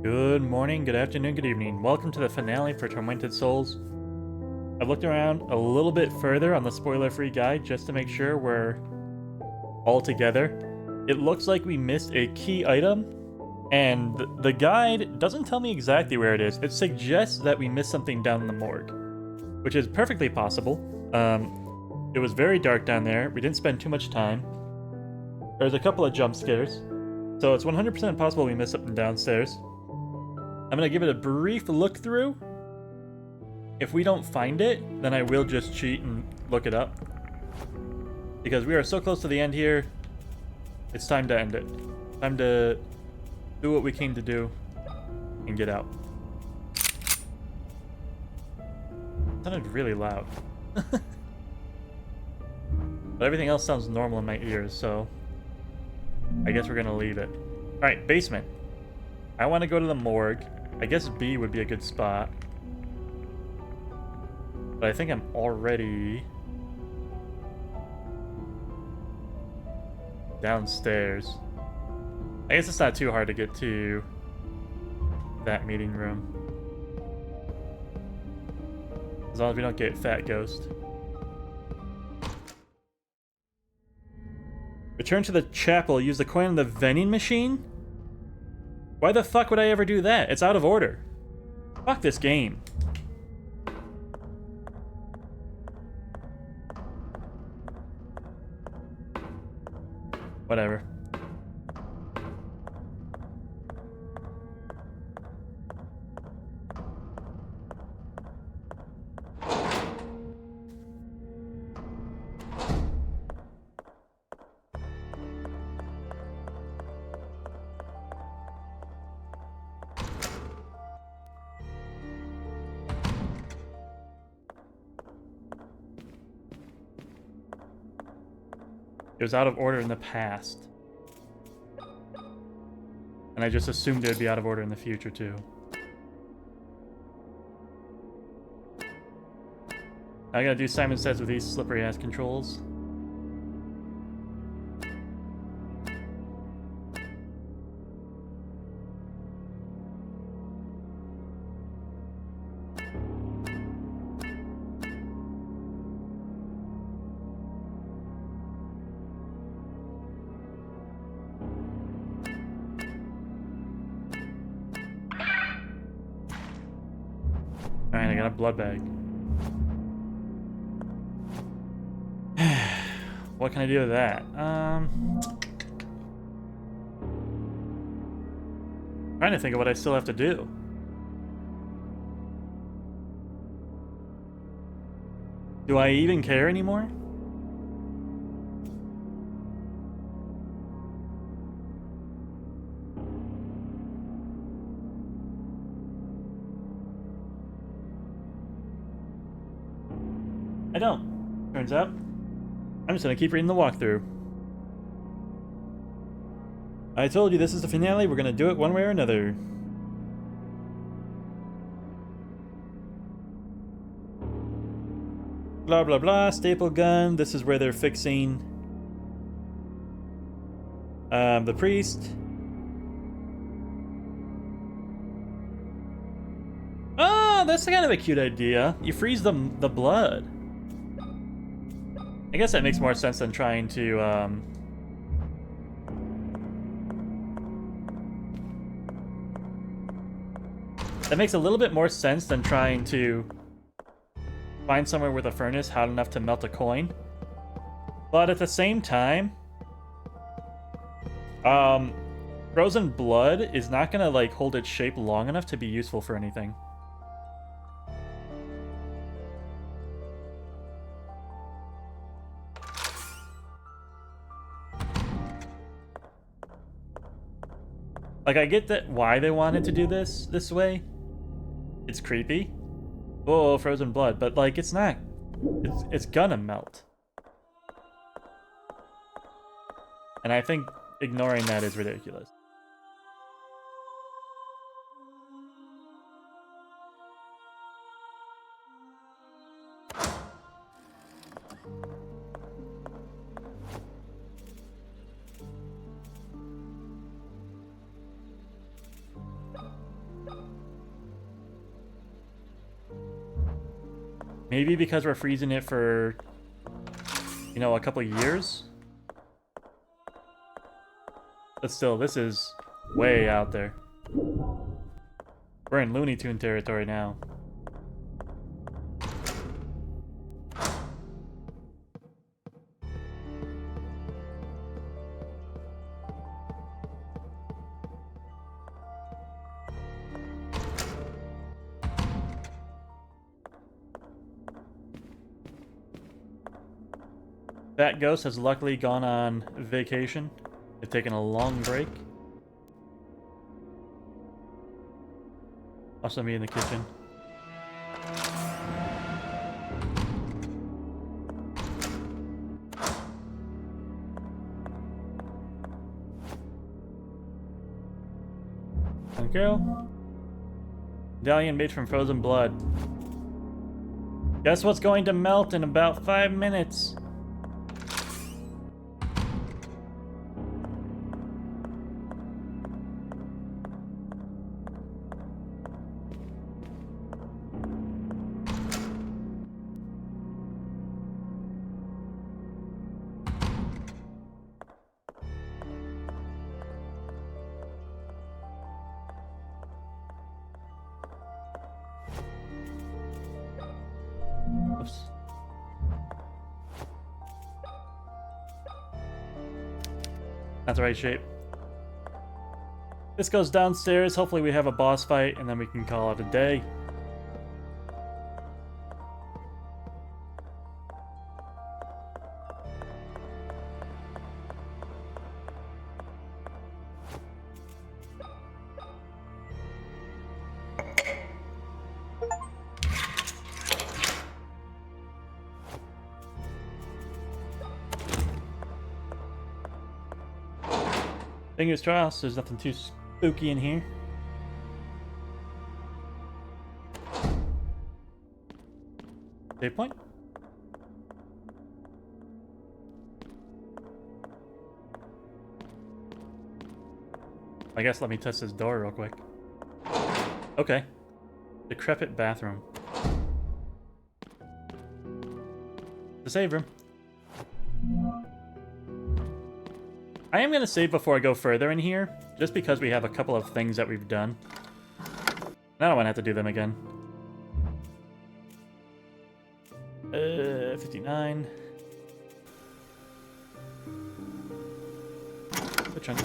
Good morning, good afternoon, good evening. Welcome to the finale for Tormented Souls. I've looked around a little bit further on the spoiler-free guide just to make sure we're all together. It looks like we missed a key item, and the guide doesn't tell me exactly where it is. It suggests that we missed something down in the morgue, which is perfectly possible. It was very dark down there. We didn't spend too much time. There's a couple of jump scares, so it's 100% possible we missed something downstairs. I'm gonna give it a brief look through. If we don't find it, then I will just cheat and look it up. Because we are so close to the end here, it's time to end it. Time to do what we came to do and get out. It sounded really loud. But everything else sounds normal in my ears, so I guess we're gonna leave it. Alright, basement. I want to go to the morgue. I guess B would be a good spot. But I think I'm already downstairs. I guess it's not too hard to get to that meeting room. As long as we don't get Fat Ghost. Return to the chapel. Use the coin on the vending machine? Why the fuck would I ever do that? It's out of order. Fuck this game. Whatever. It was out of order in the past. And I just assumed it would be out of order in the future, too. I gotta do Simon Says with these slippery-ass controls. Alright, I got a blood bag. What can I do with that? Trying to think of what I still have to do. Do I even care anymore? I don't. Turns out, I'm just gonna keep reading the walkthrough. I told you this is the finale, we're gonna do it one way or another. Blah blah blah, staple gun, this is where they're fixing the priest. Oh, that's kind of a cute idea. You freeze the blood. I guess that makes more sense than trying to, That makes a little bit more sense than trying to find somewhere with a furnace hot enough to melt a coin. But at the same time, frozen blood is not gonna, like, hold its shape long enough to be useful for anything. Like, I get that why they wanted to do this way. It's creepy. Oh, frozen blood. But, like, it's not... It's gonna melt. And I think ignoring that is ridiculous. Maybe because we're freezing it for, you know, a couple years? But still, this is way out there. We're in Looney Tune territory now. That ghost has luckily gone on vacation. They've taken a long break. Also me in the kitchen. And girl. Medallion made from frozen blood. Guess what's going to melt in about 5 minutes? Oops. That's the right shape. This goes downstairs. Hopefully we have a boss fight and then we can call it a day. Fingers crossed, there's nothing too spooky in here. Save point? I guess let me test this door real quick. Okay. Decrepit bathroom. The save room. I am going to save before I go further in here, just because we have a couple of things that we've done. I don't want to have to do them again. 59. Which one?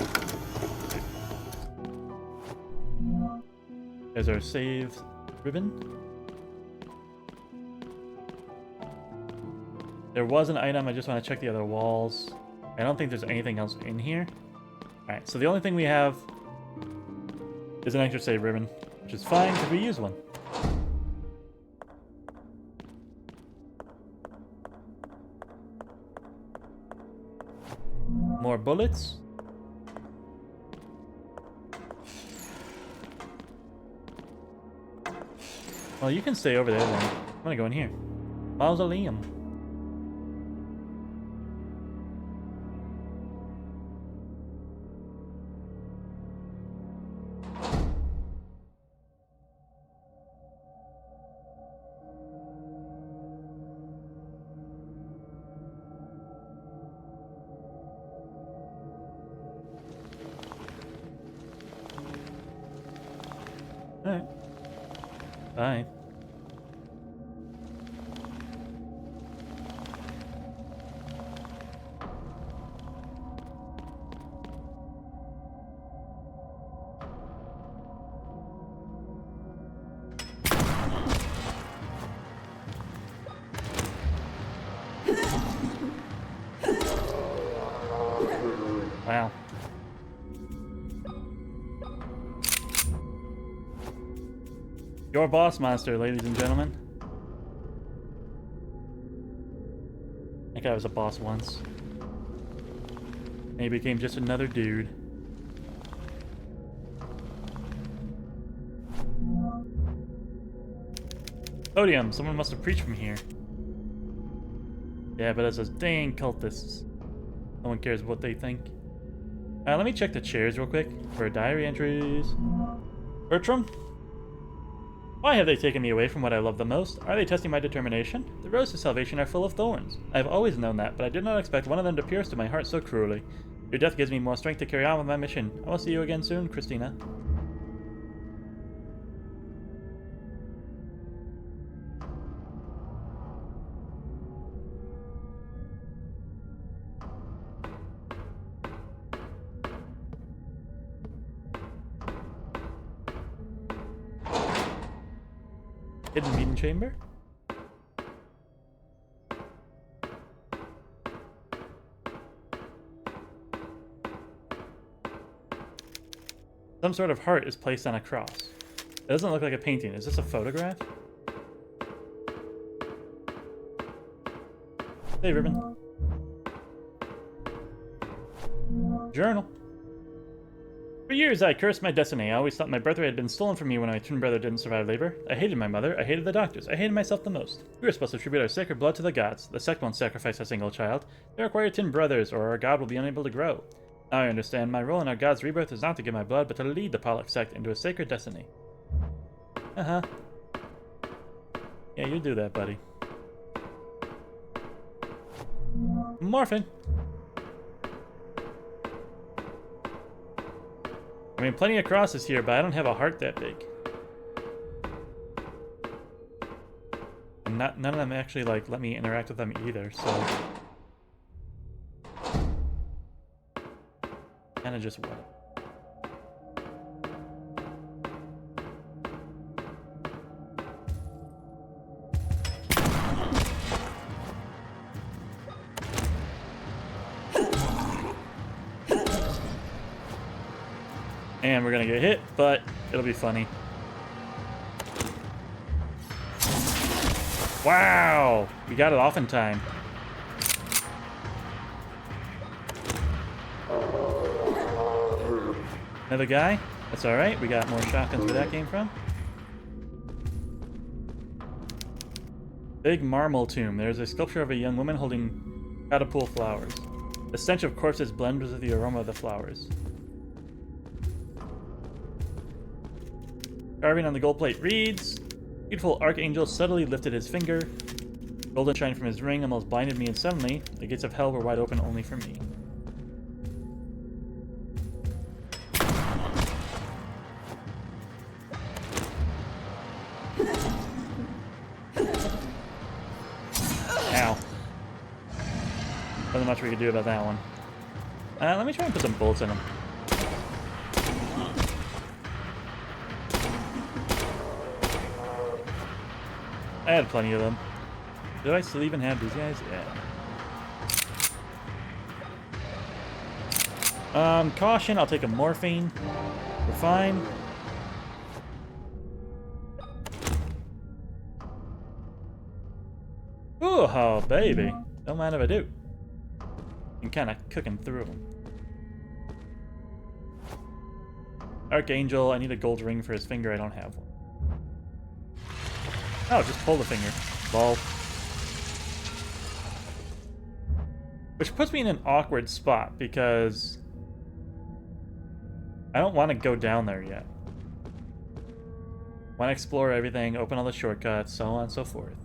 There's our save ribbon. There was an item, I just want to check the other walls. I don't think there's anything else in here. Alright, so the only thing we have is an extra save ribbon, which is fine because we use one. More bullets. Well, you can stay over there then. I'm gonna go in here. Mausoleum. Alright. Bye. Wow. Your boss monster, ladies and gentlemen. That guy was a boss once. And he became just another dude. Podium! Someone must have preached from here. Yeah, but as those dang cultists. No one cares what they think. Let me check the chairs real quick for diary entries. Bertram? Why have they taken me away from what I love the most? Are they testing my determination? The roads to salvation are full of thorns. I have always known that, but I did not expect one of them to pierce to my heart so cruelly. Your death gives me more strength to carry on with my mission. I will see you again soon, Christina. Hidden meeting chamber? Some sort of heart is placed on a cross. It doesn't look like a painting. Is this a photograph? Hey, Ribbon. Journal. For years, I cursed my destiny. I always thought my birthright had been stolen from me when my twin brother didn't survive labor. I hated my mother. I hated the doctors. I hated myself the most. We were supposed to tribute our sacred blood to the gods. The sect won't sacrifice a single child. They require twin brothers, or our god will be unable to grow. Now I understand. My role in our god's rebirth is not to give my blood, but to lead the Pollock sect into a sacred destiny. Uh-huh. Yeah, you do that, buddy. Morphin! I mean, plenty of crosses here, but I don't have a heart that big. And none of them actually, like, let me interact with them either, so... Kinda just what? And we're gonna get hit, but it'll be funny. Wow! We got it off in time. Another guy? That's alright, we got more shotguns where that came from. Big marble tomb. There's a sculpture of a young woman holding catapult flowers. The stench of corpses blends with the aroma of the flowers. Carving on the gold plate reads, beautiful archangel subtly lifted his finger. Golden shine from his ring almost blinded me, and suddenly, the gates of hell were wide open only for me. Ow. Wasn't much we could do about that one. Let me try and put some bullets in him. I had plenty of them. Did I still even have these guys? Yeah. Caution, I'll take a morphine. We're fine. Ooh, oh, baby. Don't mind if I do. I'm kind of cooking through them. Archangel, I need a gold ring for his finger. I don't have one. Oh, just pull the finger. Lol. Which puts me in an awkward spot, because I don't want to go down there yet. I want to explore everything, open all the shortcuts, so on and so forth.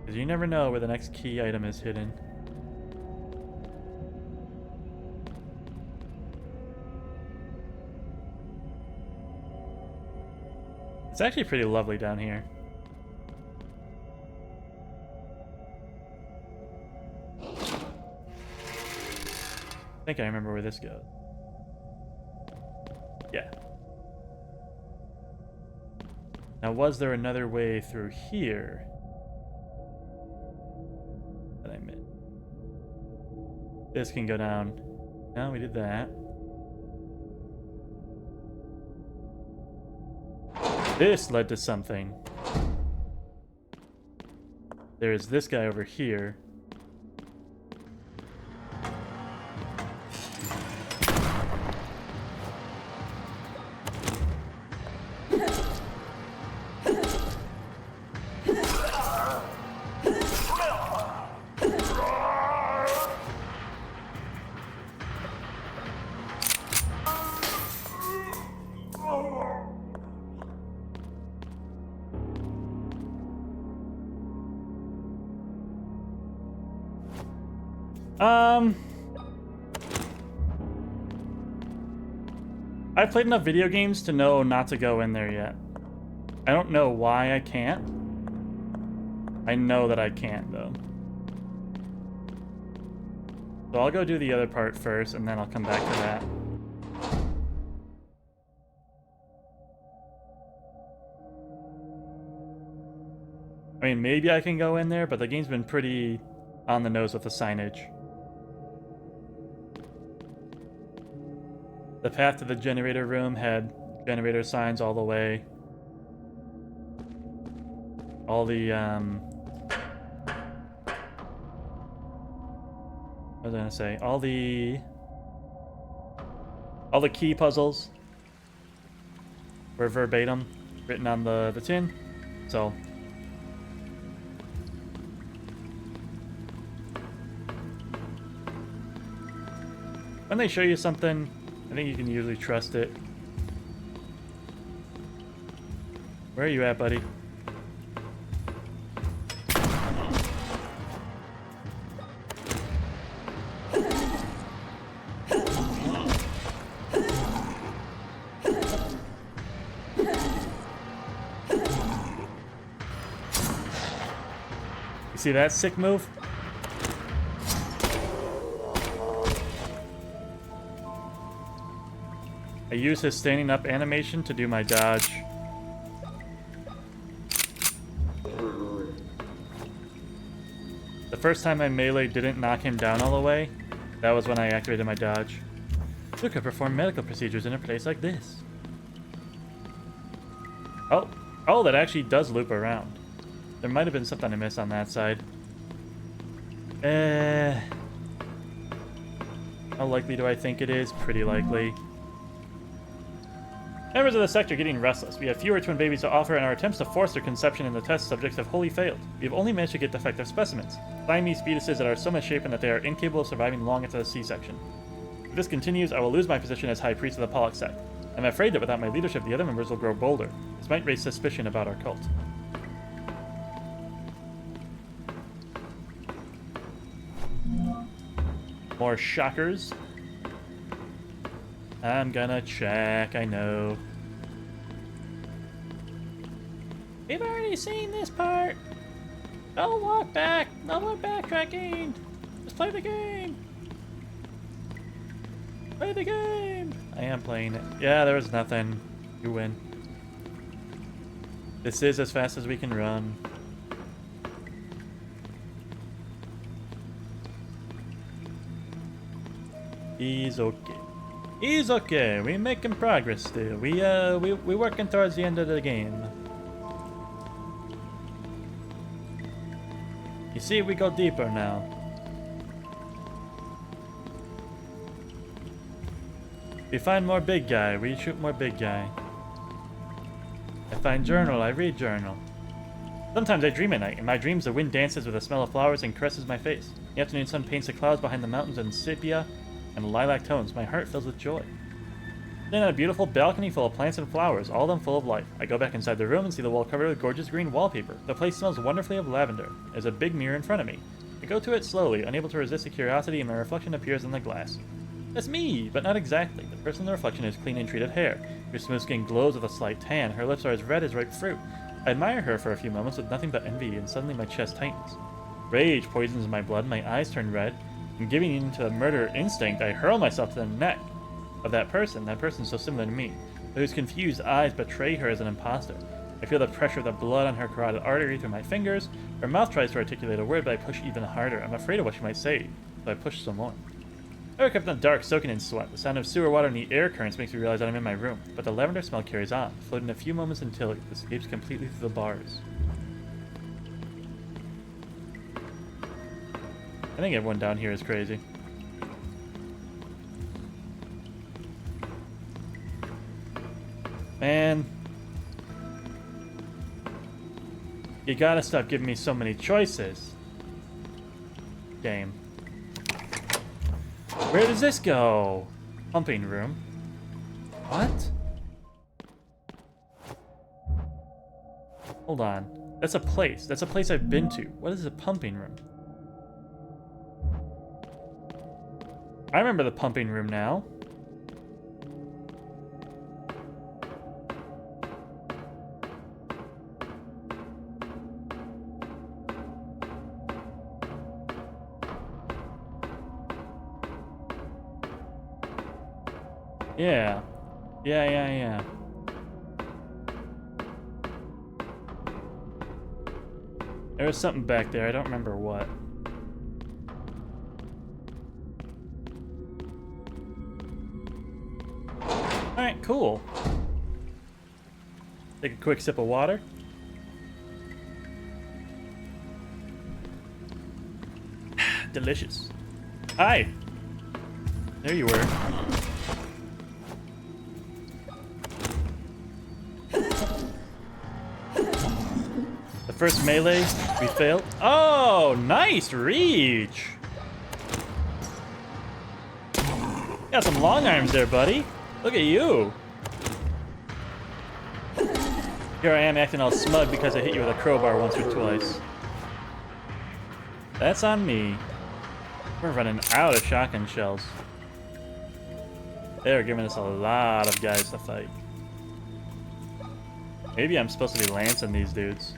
Because you never know where the next key item is hidden. It's actually pretty lovely down here. I think I remember where this goes. Yeah. Now, was there another way through here that I missed? This can go down. No, we did that. This led to something. There is this guy over here. I've played enough video games to know not to go in there yet. I don't know why I can't. I know that I can't, though. So I'll go do the other part first, and then I'll come back to that. I mean, maybe I can go in there, but the game's been pretty on the nose with the signage. The path to the generator room had generator signs all the way. All the, what was I gonna say? All the key puzzles were verbatim written on the tin. So when they show you something, I think you can usually trust it. Where are you at, buddy? You see that sick move? I use his standing up animation to do my dodge. The first time my melee didn't knock him down all the way, that was when I activated my dodge. Who could perform medical procedures in a place like this? Oh, that actually does loop around. There might have been something I missed on that side. How likely do I think it is? Pretty likely. Members of the sector getting restless. We have fewer twin babies to offer, and our attempts to force their conception in the test subjects have wholly failed. We have only managed to get defective specimens. Siamese fetuses that are so misshapen that they are incapable of surviving long after the C-section. If this continues, I will lose my position as High Priest of the Pollock sect. I'm afraid that without my leadership, the other members will grow bolder. This might raise suspicion about our cult. More shockers. I'm gonna check, I know. We've already seen this part. Don't walk back. No more backtracking. Just play the game. Play the game. I am playing it. Yeah, there was nothing. You win. This is as fast as we can run. He's okay. He's okay. We making progress still. We working towards the end of the game. You see, we go deeper now. We find more big guy. We shoot more big guy. I find journal. I read journal. Sometimes I dream at night. In my dreams, the wind dances with the smell of flowers and caresses my face. The afternoon sun paints the clouds behind the mountains in sepia and lilac tones. My heart fills with joy. Then on a beautiful balcony full of plants and flowers, all of them full of life. I go back inside the room and see the wall covered with gorgeous green wallpaper. The place smells wonderfully of lavender. There's a big mirror in front of me. I go to it slowly, unable to resist the curiosity, and my reflection appears in the glass. That's me, but not exactly. The person in the reflection has clean and treated hair. Her smooth skin glows with a slight tan. Her lips are as red as ripe fruit. I admire her for a few moments with nothing but envy, and suddenly my chest tightens. Rage poisons my blood, my eyes turn red, and giving in to the murder instinct, I hurl myself to the neck of that person so similar to me, whose confused eyes betray her as an imposter. I feel the pressure of the blood on her carotid artery through my fingers. Her mouth tries to articulate a word, but I push even harder. I'm afraid of what she might say, so I push some more. I wake up in the dark, soaking in sweat. The sound of sewer water and the air currents makes me realize that I'm in my room, but the lavender smell carries on, floating a few moments until it escapes completely through the bars. I think everyone down here is crazy. Man. You gotta stop giving me so many choices. Game. Where does this go? Pumping room. What? Hold on. That's a place. That's a place I've been to. What is a pumping room? I remember the pumping room now. Yeah. Yeah. There was something back there. I don't remember what. Alright, cool. Take a quick sip of water. Delicious. Hi! There you were. The first melee, we failed. Oh, nice reach! Got some long arms there, buddy. Look at you. Here I am acting all smug because I hit you with a crowbar once or twice. That's on me. We're running out of shotgun shells. They're giving us a lot of guys to fight. Maybe I'm supposed to be lancing these dudes.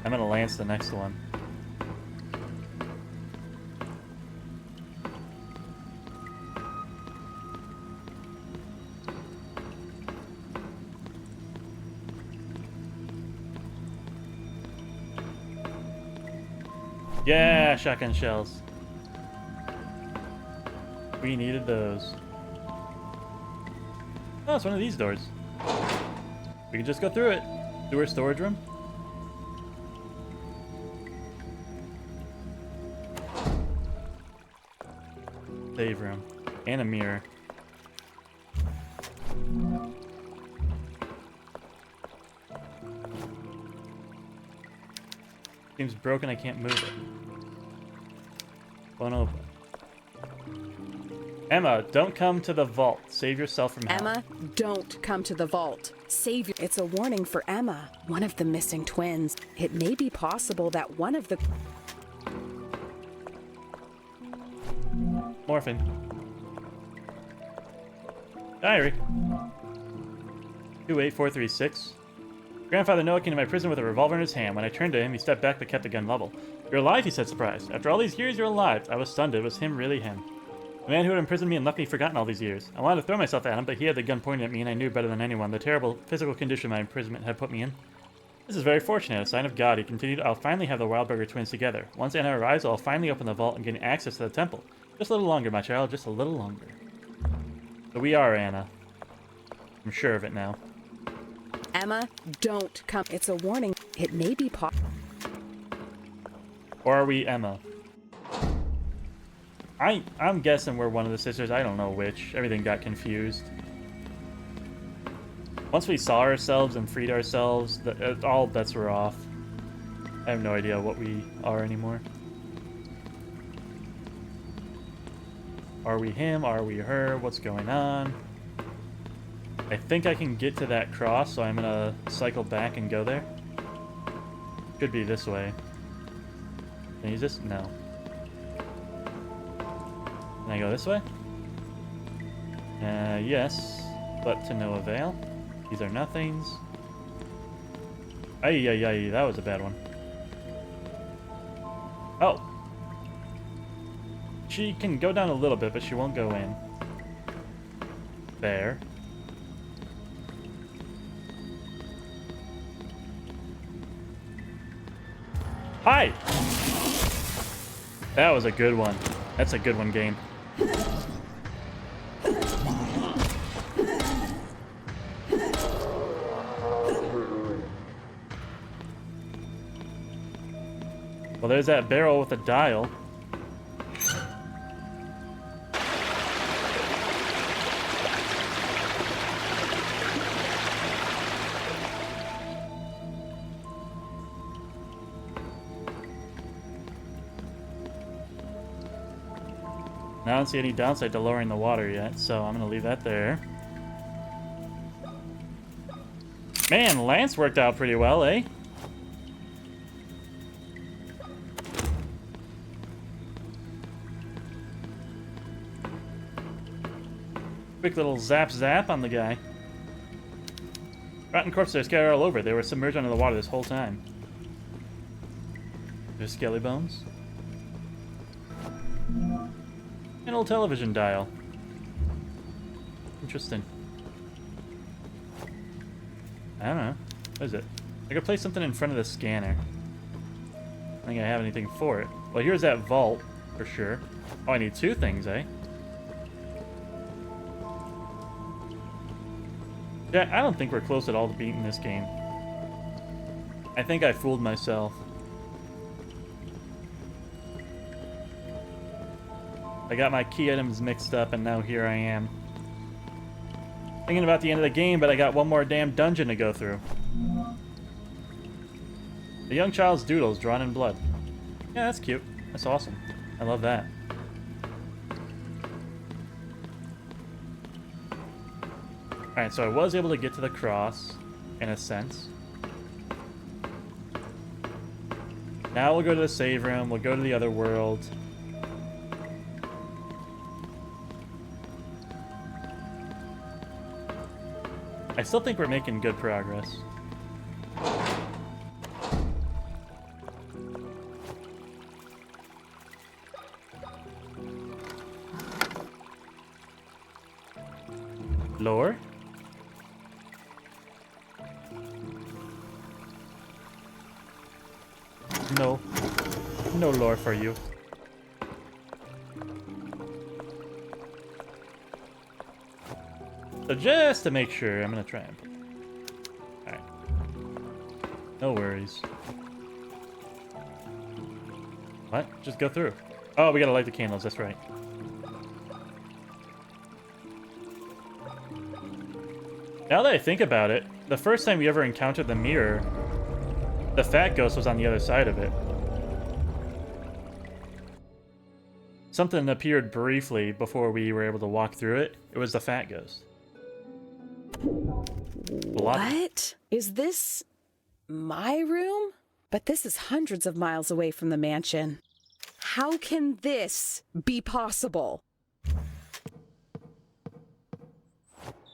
I'm gonna lance the next one. Yeah, shotgun shells. We needed those. Oh, it's one of these doors. We can just go through it. Through our storage room. Save room. And a mirror. Seems broken, I can't move it. Won't open. Emma, don't come to the vault. Save yourself from hell. Emma, don't come to the vault. Save you. It's a warning for Emma, one of the missing twins. It may be possible that one of the... Morphine. Diary. 28436. Grandfather Noah came to my prison with a revolver in his hand. When I turned to him, he stepped back but kept the gun level. You're alive, he said, surprised. After all these years, you're alive. I was stunned. It was him, really him. The man who had imprisoned me and left me forgotten all these years. I wanted to throw myself at him, but he had the gun pointed at me and I knew better than anyone the terrible physical condition my imprisonment had put me in. This is very fortunate, a sign of God, he continued. I'll finally have the Wildberger twins together. Once Anna arrives, I'll finally open the vault and gain access to the temple. Just a little longer, my child, just a little longer. So we are Anna. I'm sure of it now. Emma, don't come. It's a warning. It may be Or are we Emma? I'm guessing we're one of the sisters. I don't know which. Everything got confused. Once we saw ourselves and freed ourselves, all bets were off. I have no idea what we are anymore. Are we him? Are we her? What's going on? I think I can get to that cross, so I'm gonna cycle back and go there. Could be this way. Can I use this? No. Can I go this way? Yes, but to no avail. These are nothings. Ay, that was a bad one. Oh. She can go down a little bit, but she won't go in. There. Hi! That was a good one. That's a good one, game. Well, there's that barrel with a dial. Now I don't see any downside to lowering the water yet, so I'm gonna leave that there. Man, Lance worked out pretty well, eh? Quick little zap on the guy. Rotten corpses are scattered all over. They were submerged under the water this whole time. There's skelly bones. An old television dial. Interesting. I don't know. What is it? I could place something in front of the scanner. I don't think I have anything for it. Well, here's that vault, for sure. Oh, I need 2 things, eh? Yeah, I don't think we're close at all to beating this game. I think I fooled myself. I got my key items mixed up, and now here I am. Thinking about the end of the game, but I got one more damn dungeon to go through. The young child's doodles drawn in blood. Yeah, that's cute. That's awesome. I love that. Alright, so I was able to get to the cross, in a sense. Now we'll go to the save room, we'll go to the other world. I still think we're making good progress. Lore? No. No lore for you. So just to make sure, I'm gonna try and... Alright. No worries. What? Just go through. Oh, we gotta light the candles, that's right. Now that I think about it, the first time we ever encountered the mirror, the fat ghost was on the other side of it. Something appeared briefly before we were able to walk through it. It was the fat ghost. What? Is this my room? But this is hundreds of miles away from the mansion. How can this be possible?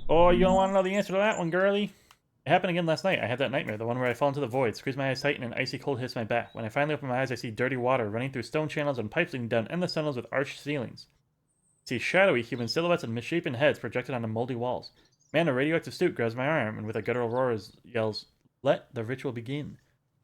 Oh, you don't want to know the answer to that one, girlie? It happened again last night. I had that nightmare, the one where I fall into the void, squeeze my eyes tight, and an icy cold hits my back. When I finally open my eyes, I see dirty water running through stone channels and pipes leading down endless tunnels with arched ceilings. I see shadowy human silhouettes and misshapen heads projected onto moldy walls. Man, a radioactive suit grabs my arm and with a guttural roar yells, "Let the ritual begin."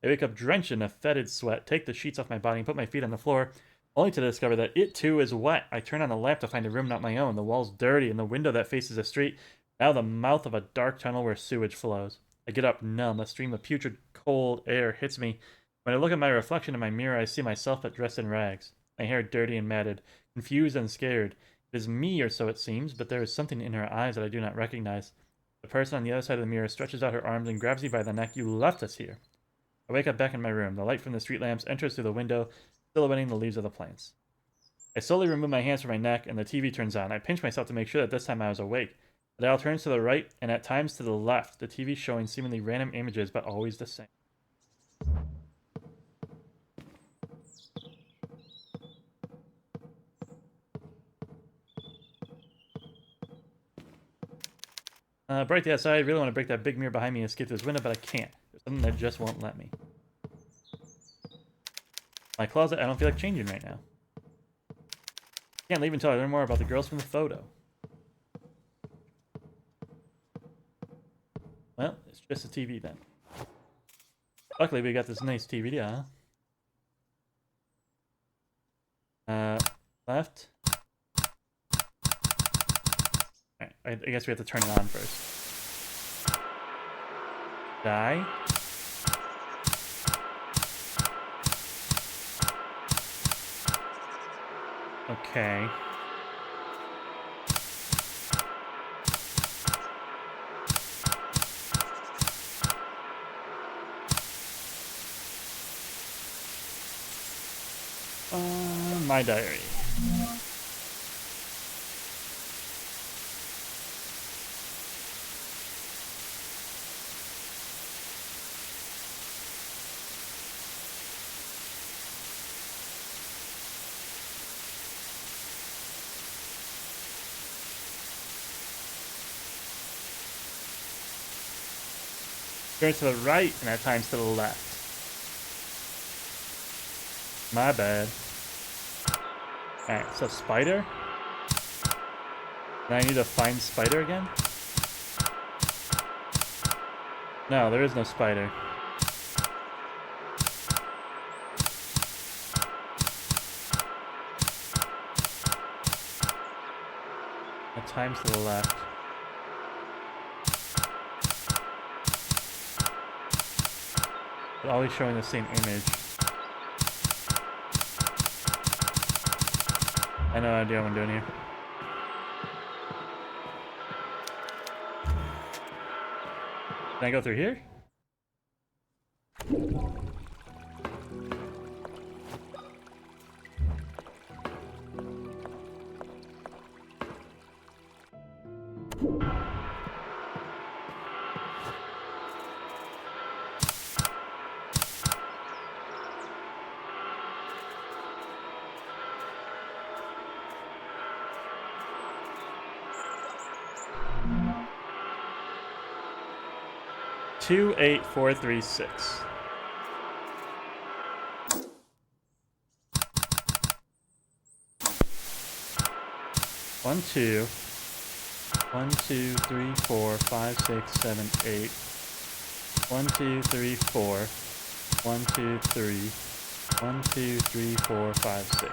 I wake up drenched in a fetid sweat, take the sheets off my body and put my feet on the floor, only to discover that it too is wet. I turn on the lamp to find a room not my own, the walls dirty and the window that faces the street, now the mouth of a dark tunnel where sewage flows. I get up numb, a stream of putrid cold air hits me. When I look at my reflection in my mirror, I see myself but dressed in rags, my hair dirty and matted, confused and scared. It is me, or so it seems, but there is something in her eyes that I do not recognize. The person on the other side of the mirror stretches out her arms and grabs me by the neck. "You left us here." I wake up back in my room. The light from the street lamps enters through the window, silhouetting the leaves of the plants. I slowly remove my hands from my neck, and the TV turns on. I pinch myself to make sure that this time I was awake. The dial turns to the right, and at times to the left, the TV showing seemingly random images, but always the same. Bright the outside. I really want to break that big mirror behind me and escape through this window, but I can't. There's something that just won't let me. My closet, I don't feel like changing right now. Can't leave until I learn more about the girls from the photo. Well, it's just a TV then. Luckily, we got this nice TV, huh? Left. Alright, I guess we have to turn it on first. Die. Okay. My diary. Turns to the right, and at times to the left. My bad. Alright, so spider. Now I need to find spider again? No, there is no spider. At times to the left. But always showing the same image. I have no idea what I'm doing here. Can I go through here? Two, 8, 4, 3, 6. One, 2. 1, 2, 3, 4, 5, 6, 7, 8. 1, 2, 3, 4. 1, 2, 3. 1, 2, 3, 4, 5, 6.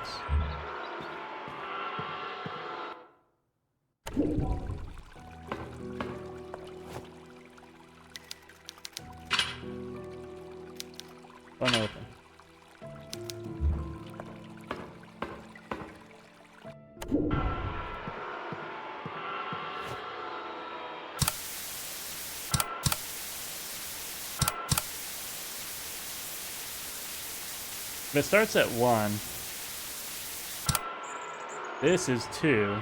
Unopen. If it starts at 1, this is 2.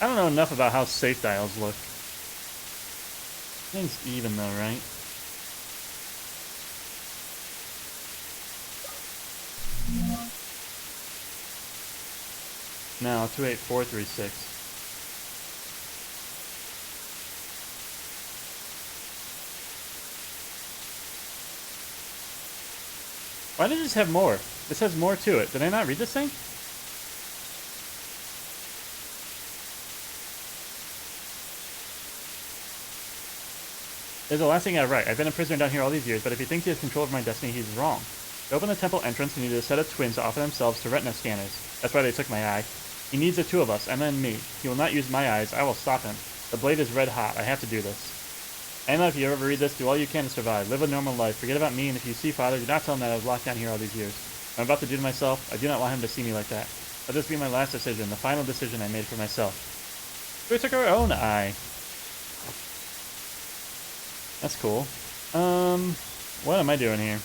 I don't know enough about how safe dials look. Thing's even though, right? No, 2, 8, 4, 3, 6. Why did this have more? This has more to it. Did I not read this thing? There's the last thing I write. I've been a prisoner down here all these years, but if he thinks he has control over my destiny, he's wrong. To open the temple entrance, he needed a set of twins to offer themselves to retina scanners. That's why they took my eye. He needs the two of us, and then me. He will not use my eyes. I will stop him. The blade is red hot. I have to do this. Emma, if you ever read this, do all you can to survive. Live a normal life. Forget about me, and if you see Father, do not tell him that I was locked down here all these years. What I'm about to do to myself, I do not want him to see me like that. Let this be my last decision, the final decision I made for myself. We took our own eye. That's cool. What am I doing here?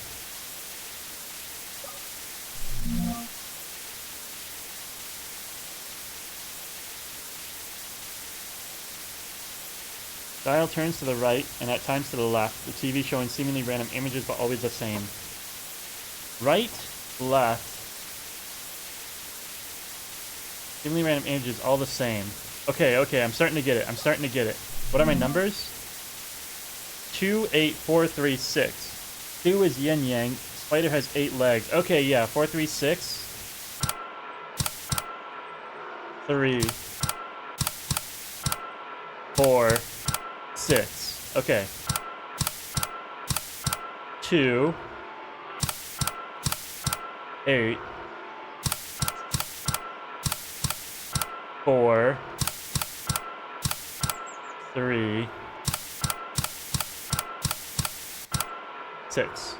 Dial turns to the right and at times to the left, the TV showing seemingly random images but always the same. Right, left, seemingly random images, all the same. Okay, I'm starting to get it. What are my numbers? 2, 8, 4, 3, 6. 2 is yin yang. Spider has 8 legs. Okay, yeah, 4, 3, 6. 3, 4, 6. Okay. 2, 8, 4, 3, 6.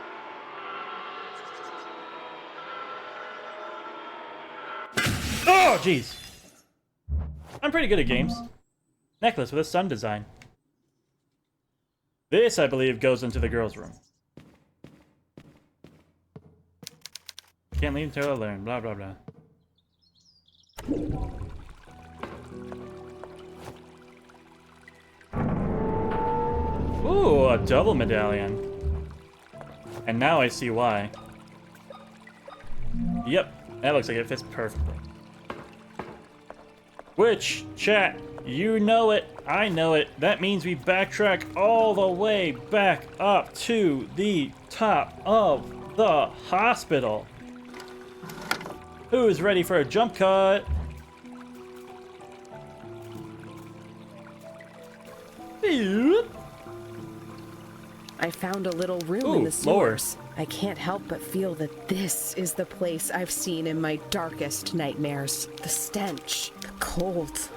Oh, jeez. I'm pretty good at games. Necklace with a sun design. This, I believe, goes into the girls' room. Can't leave until I learn. Blah, blah, blah. Ooh, a double medallion. And now I see why. Yep, that looks like it fits perfectly. Which, chat, You know it. I know it. That means we backtrack all the way back up to the top of the hospital. Who's ready for a jump cut? I found a little room in the sewers. I can't help but feel that this is the place I've seen in my darkest nightmares. The stench, the cold,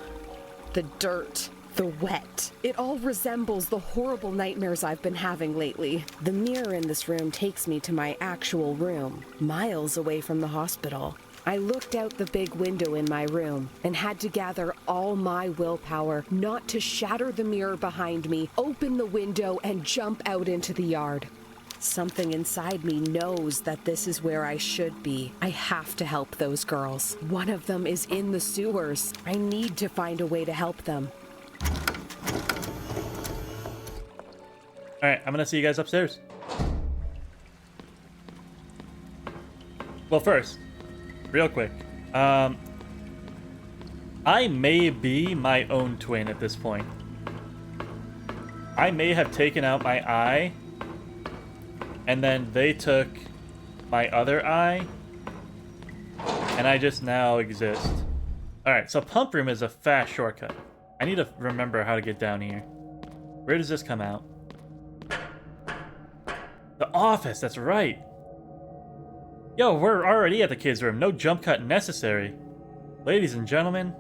the dirt, the wet. It all resembles the horrible nightmares I've been having lately. The mirror in this room takes me to my actual room, miles away from the hospital. I looked out the big window in my room and had to gather all my willpower not to shatter the mirror behind me, open the window, and jump out into the yard. Something inside me knows that this is where I should be. I have to help those girls. One of them is in the sewers. I need to find a way to help them. Alright, I'm gonna see you guys upstairs. Well, first, real quick, I may be my own twin at this point. I may have taken out my eye, and then they took my other eye, and I just now exist. Alright, so pump room is a fast shortcut. I need to remember how to get down here. Where does this come out? The office, that's right. Yo, we're already at the kids' room. No jump cut necessary. Ladies and gentlemen,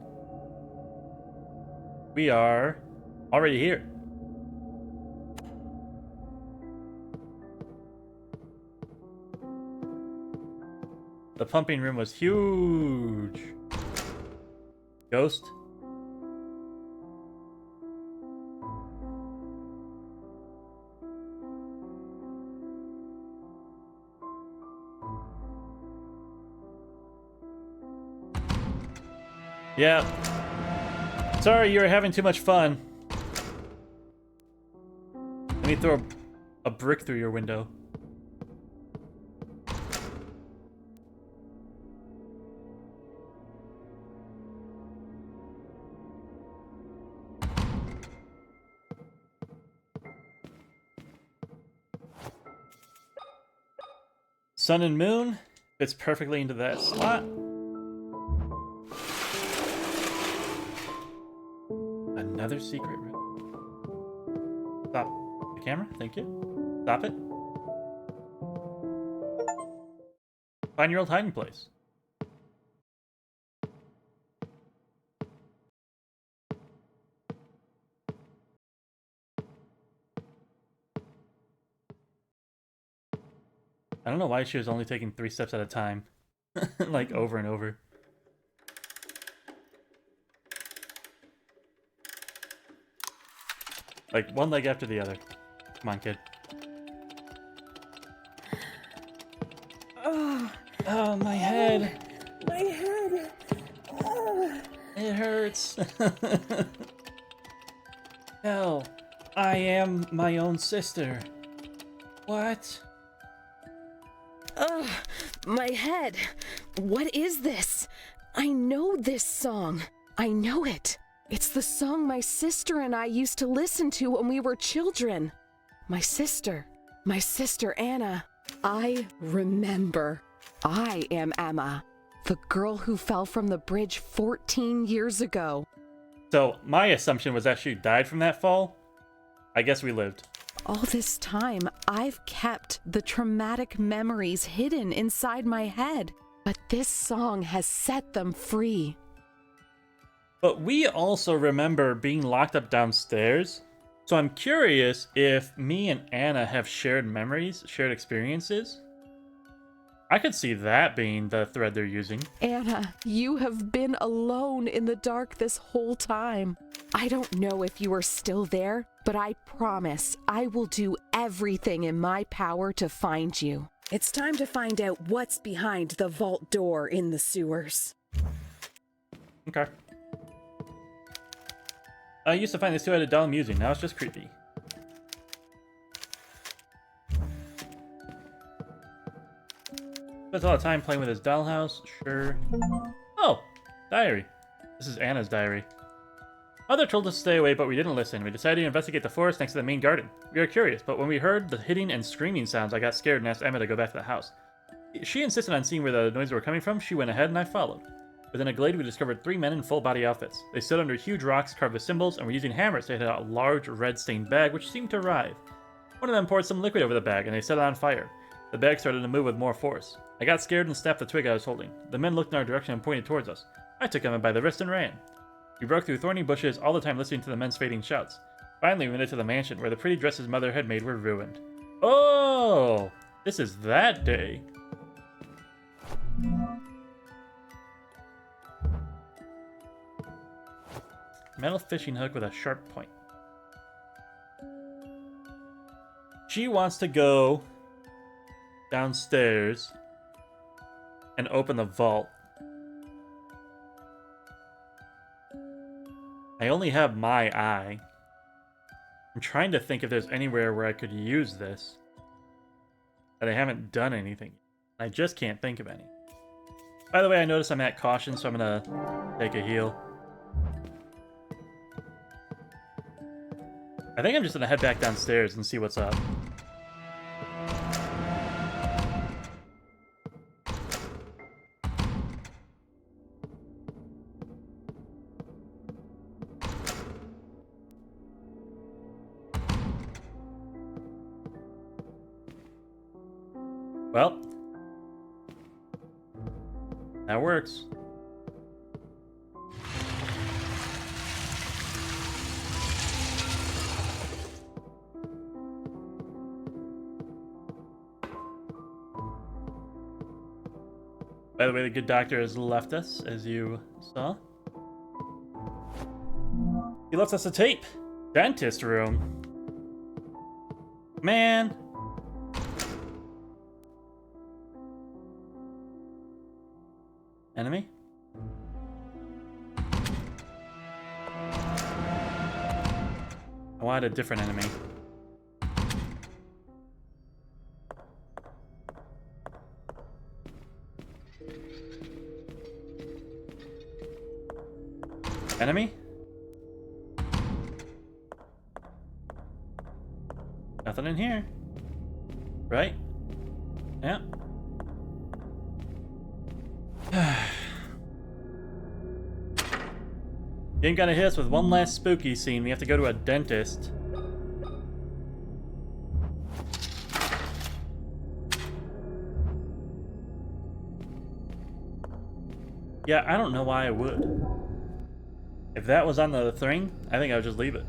we are already here. The pumping room was huge. Ghost? Yeah. Sorry you were having too much fun. Let me throw a brick through your window. Sun and moon fits perfectly into that slot. Another secret room. Stop the camera, thank you. Stop it. Find your old hiding place. I don't know why she was only taking 3 steps at a time. Like, over and over. Like, one leg after the other. Come on, kid. Oh, my head. My head. It hurts. Hell, I am my own sister. What? My head. What is this? I know this song. I know it. It's the song my sister and I used to listen to when we were children. My sister Anna. I remember. I am Emma, the girl who fell from the bridge 14 years ago. So, my assumption was that she died from that fall. I guess we lived. All this time, I've kept the traumatic memories hidden inside my head, but this song has set them free. But we also remember being locked up downstairs. So I'm curious if me and Anna have shared memories, shared experiences. I could see that being the thread they're using. Anna, you have been alone in the dark this whole time. I don't know if you are still there, but I promise I will do everything in my power to find you. It's time to find out what's behind the vault door in the sewers. Okay. I used to find this two-headed doll amusing, now it's just creepy. Spends a lot of time playing with his dollhouse, sure. Oh, diary. This is Anna's diary. Mother told us to stay away, but we didn't listen. We decided to investigate the forest next to the main garden. We were curious, but when we heard the hitting and screaming sounds, I got scared and asked Emma to go back to the house. She insisted on seeing where the noises were coming from. She went ahead and I followed. Within a glade, we discovered 3 men in full-body outfits. They stood under huge rocks carved with symbols and were using hammers to hit a large red-stained bag, which seemed to writhe. One of them poured some liquid over the bag, and they set it on fire. The bag started to move with more force. I got scared and snapped the twig I was holding. The men looked in our direction and pointed towards us. I took Emma by the wrist and ran. We broke through thorny bushes, all the time listening to the men's fading shouts. Finally, we made it to the mansion, where the pretty dresses Mother had made were ruined. Oh! This is that day. Metal fishing hook with a sharp point. She wants to go downstairs and open the vault. I only have my eye. I'm trying to think if there's anywhere where I could use this, but I haven't done anything. I just can't think of any. By the way, I noticed I'm at caution, so I'm gonna take a heal. I think I'm just gonna head back downstairs and see what's up. Well, that works. By the way, the good doctor has left us, as you saw. He left us a tape. Dentist room. Man. Enemy? I wanted a different enemy. Enemy? Nothing in here. Right? Yeah. Game gonna hit us with one last spooky scene. We have to go to a dentist. Yeah, I don't know why I would. If that was on the thing, I think I would just leave it.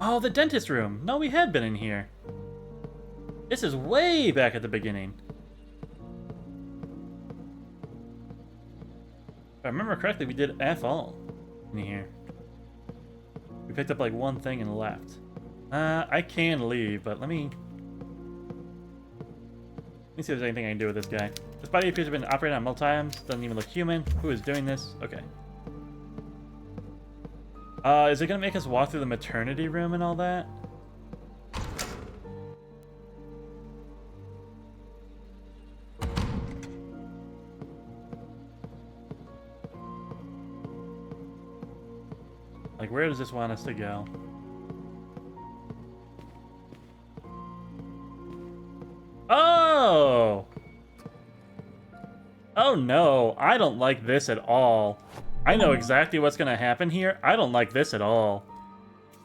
Oh, the dentist room. No, we had been in here. This is way back at the beginning. If I remember correctly, we did F all in here. We picked up like one thing and left. I can leave, but let me see if there's anything I can do with this guy. This body appears to have been operated on multiple times. Doesn't even look human. Who is doing this? Okay. Is it gonna make us walk through the maternity room and all that? Like, where does this want us to go? Oh! Oh no, I don't like this at all. I know exactly what's gonna happen here. I don't like this at all.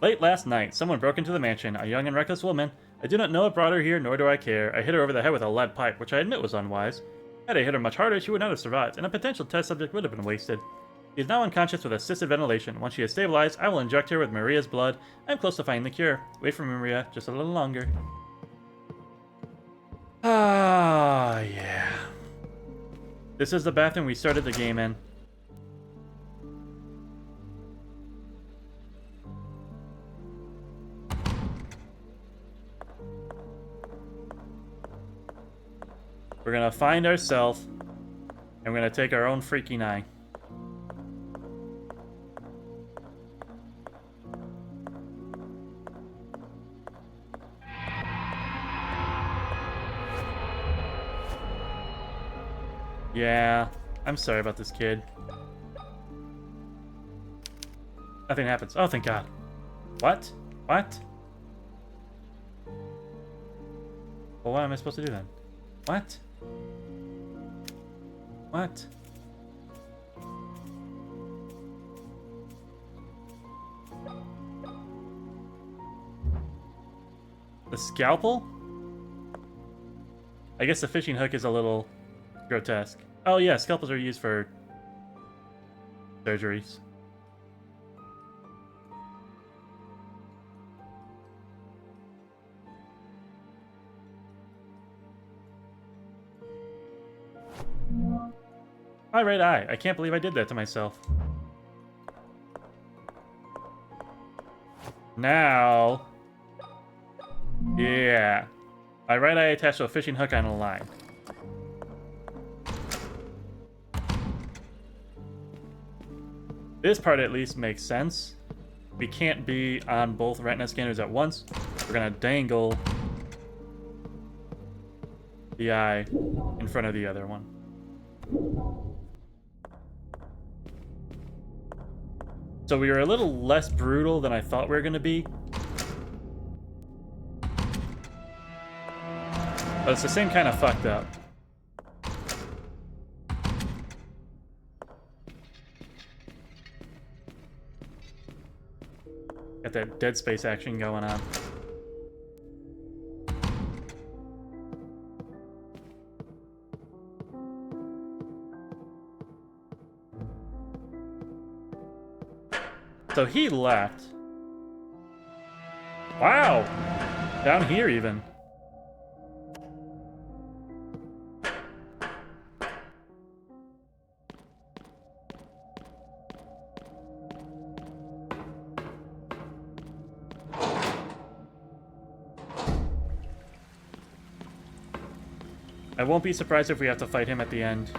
Late last night, someone broke into the mansion, a young and reckless woman. I do not know what brought her here, nor do I care. I hit her over the head with a lead pipe, which I admit was unwise. Had I hit her much harder, she would not have survived, and a potential test subject would have been wasted. She is now unconscious with assisted ventilation. Once she is stabilized, I will inject her with Maria's blood. I am close to finding the cure. Wait for Maria, just a little longer. Ah, yeah. This is the bathroom we started the game in. We're gonna find ourselves, and we're gonna take our own freaking eye. Yeah, I'm sorry about this kid. Nothing happens. Oh, thank God. What? What? Well, what am I supposed to do then? What? What? The scalpel? I guess the fishing hook is a little grotesque. Oh yeah, scalpels are used for surgeries. My right eye. I can't believe I did that to myself. Now... Yeah. My right eye attached to a fishing hook on a line. This part at least makes sense. We can't be on both retina scanners at once. We're gonna dangle the eye in front of the other one. So we were a little less brutal than I thought we were gonna be. But it's the same kind of fucked up. Got that Dead Space action going on. So he left. Wow! Down here even. I won't be surprised if we have to fight him at the end.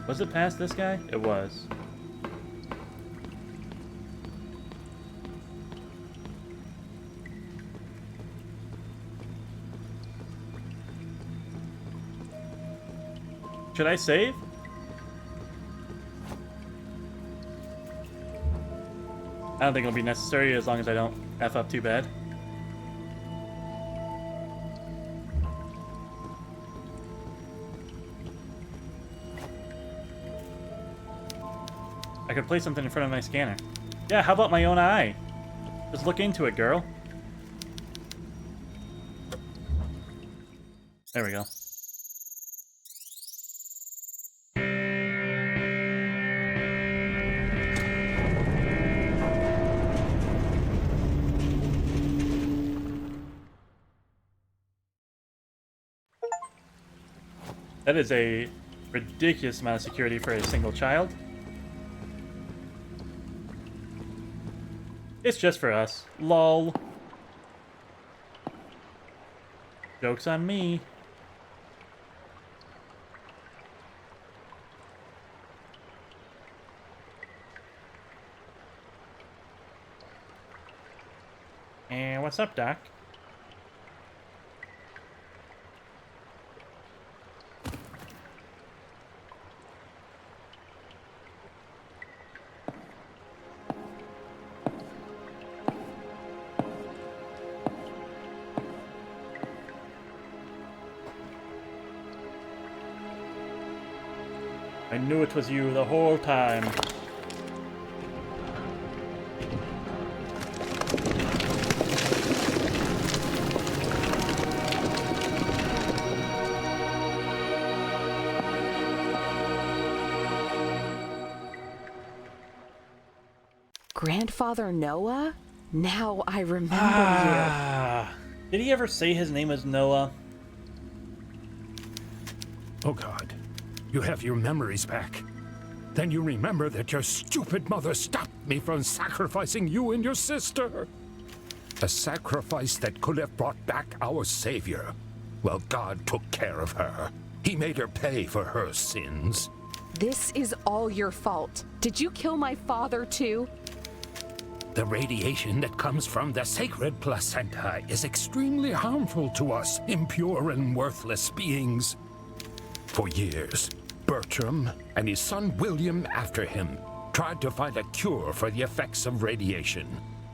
Was it past this guy? It was. Should I save? I don't think it'll be necessary as long as I don't F up too bad. I could place something in front of my scanner. Yeah, how about my own eye? Just look into it, girl. There we go. That is a ridiculous amount of security for a single child. It's just for us. LOL. Joke's on me. And what's up, Doc? I knew it was you the whole time. Grandfather Noah? Now I remember you. Did he ever say his name was Noah? Oh God, you have your memories back. Then you remember that your stupid mother stopped me from sacrificing you and your sister. A sacrifice that could have brought back our Savior. Well, God took care of her. He made her pay for her sins. This is all your fault. Did you kill my father too? The radiation that comes from the sacred placenta is extremely harmful to us impure and worthless beings. For years, Bertram and his son William after him tried to find a cure for the effects of radiation.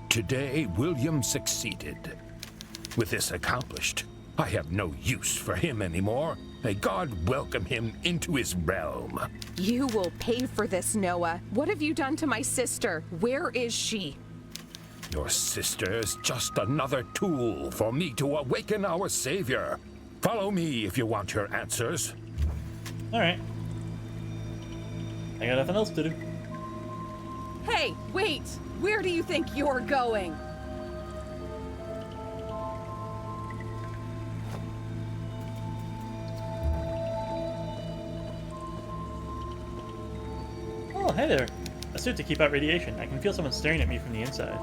Today, William succeeded. With this accomplished, I have no use for him anymore. May God welcome him into his realm. You will pay for this, Noah. What have you done to my sister? Where is she? Your sister is just another tool for me to awaken our savior. Follow me if you want your answers. Alright. I got nothing else to do. Hey, wait! Where do you think you're going? Oh, hey there. A suit to keep out radiation. I can feel someone staring at me from the inside.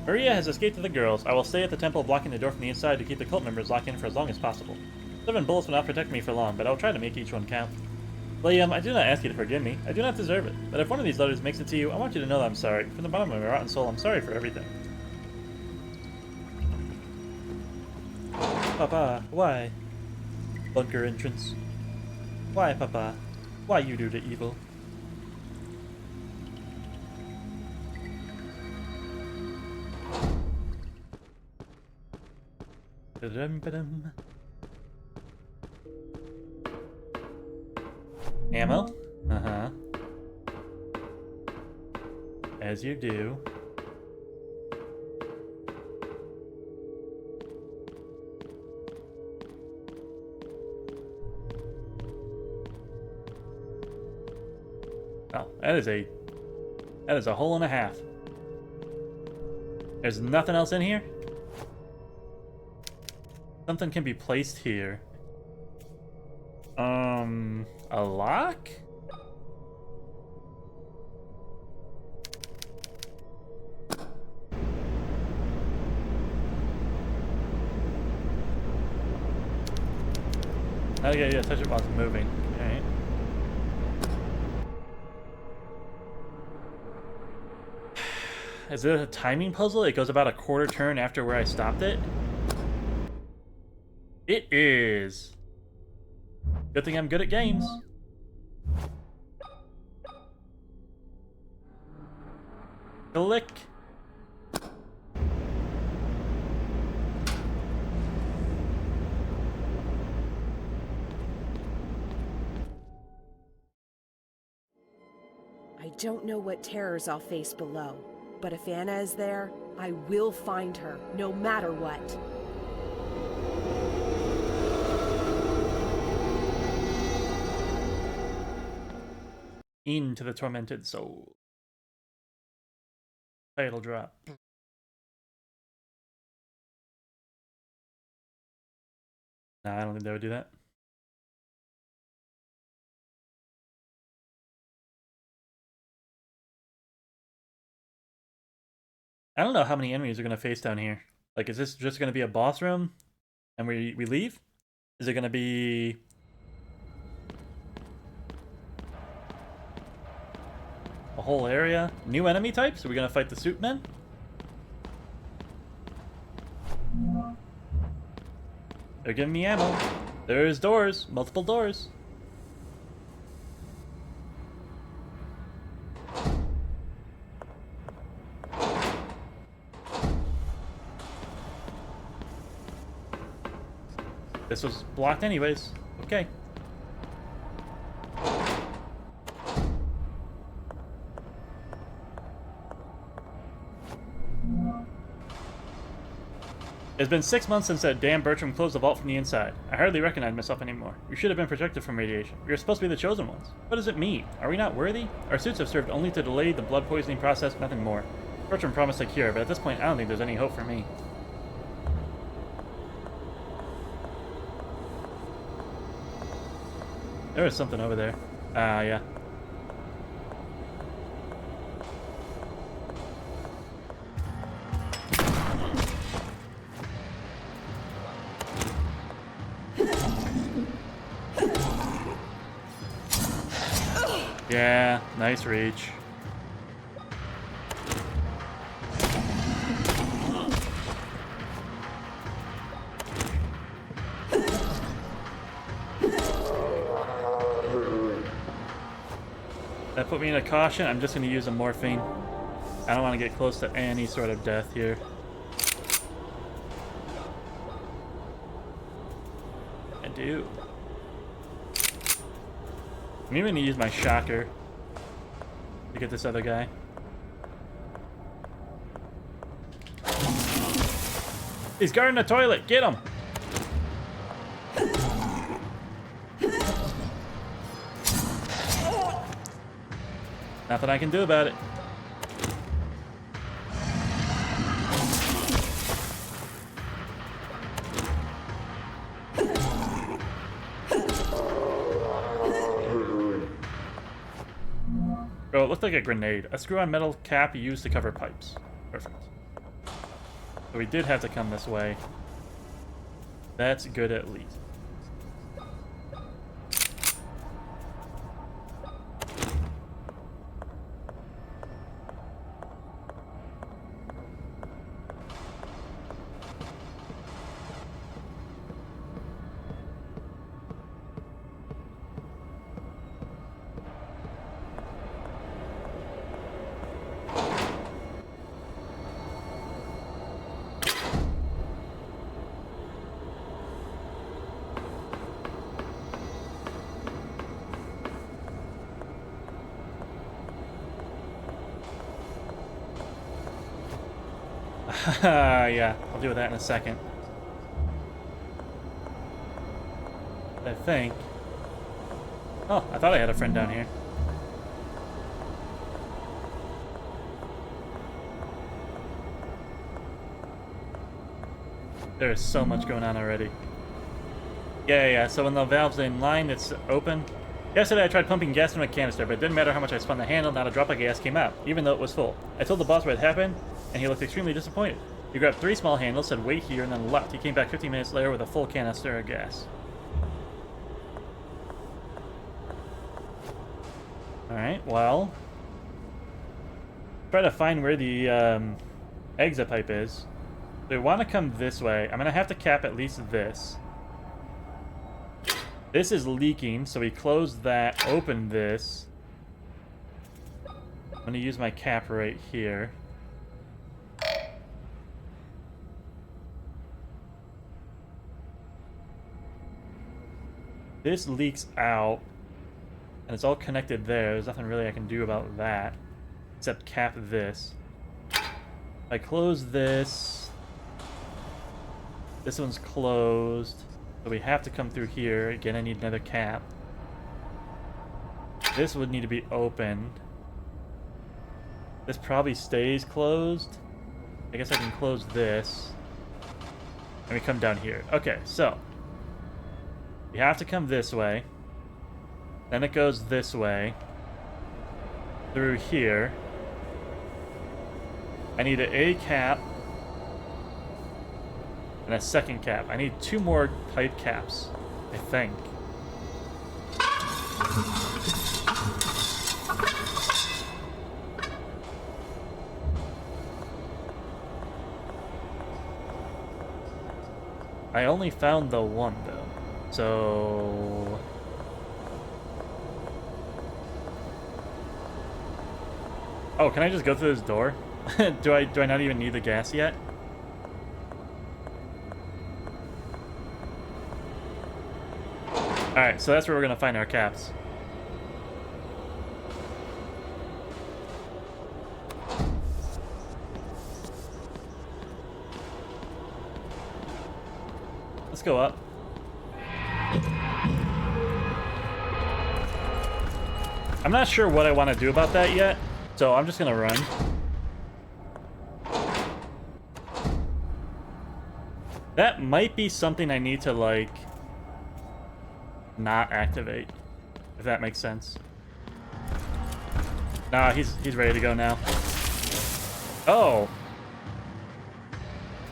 Maria has escaped to the girls. I will stay at the temple blocking the door from the inside to keep the cult members locked in for as long as possible. 7 bullets will not protect me for long, but I will try to make each one count. William, I do not ask you to forgive me. I do not deserve it. But if one of these letters makes it to you, I want you to know that I'm sorry. From the bottom of my rotten soul, I'm sorry for everything. Papa, why? Bunker entrance. Why, Papa? Why you do the evil? Ba-dum-ba-dum. Ammo? Uh-huh. As you do. Oh, that is a hole and a half. There's nothing else in here? Something can be placed here. A lock? Oh yeah, touch it while it's moving. Alright. Is it a timing puzzle? It goes about a quarter turn after where I stopped it? It is. Good thing I'm good at games. Click. I don't know what terrors I'll face below, but if Anna is there, I will find her, no matter what. Into the Tormented Souls. Title drop. Nah, I don't think they would do that. I don't know how many enemies are going to face down here. Like, is this just going to be a boss room and we leave? Is it going to be... a whole area? New enemy types? Are we going to fight the suit men? They're giving me ammo. There's doors. Multiple doors. This was blocked anyways. Okay. It's been 6 months since that damn Bertram closed the vault from the inside. I hardly recognize myself anymore. We should have been protected from radiation. We are supposed to be the chosen ones. What does it mean? Are we not worthy? Our suits have served only to delay the blood poisoning process, nothing more. Bertram promised a cure, but at this point I don't think there's any hope for me. There was something over there. Yeah. Yeah, nice reach. That put me in a caution. I'm just going to use a morphine. I don't want to get close to any sort of death here. I do. I'm even going to use my shocker to get this other guy. He's guarding the toilet. Get him! Nothing I can do about it. Oh, it looked like a grenade. A screw-on metal cap used to cover pipes. Perfect. So we did have to come this way. That's good at least. Yeah, I'll deal with that in a second. I think... Oh, I thought I had a friend down here. There is so much going on already. Yeah, so when the valve's in line, it's open. Yesterday I tried pumping gas into a canister, but it didn't matter how much I spun the handle, not a drop of gas came out, even though it was full. I told the boss what had happened, and he looked extremely disappointed. He grabbed 3 small handles, said wait here, and then left. He came back 15 minutes later with a full canister of gas. Alright, well... try to find where the exit pipe is. We want to come this way. I'm going to have to cap at least this. This is leaking, so we close that, open this. I'm going to use my cap right here. This leaks out, and it's all connected there. There's nothing really I can do about that, except cap this. I close this. This one's closed, so we have to come through here. Again, I need another cap. This would need to be opened. This probably stays closed. I guess I can close this. And we come down here. Okay, so you have to come this way. Then it goes this way. Through here. I need an A cap. And a second cap. I need 2 more pipe caps, I think. I only found the one, though. So... oh, can I just go through this door? do I not even need the gas yet? Alright, so that's where we're gonna find our caps. Let's go up. I'm not sure what I want to do about that yet, so I'm just gonna run. That might be something I need to, like, not activate, if that makes sense. Nah, he's ready to go now. Oh.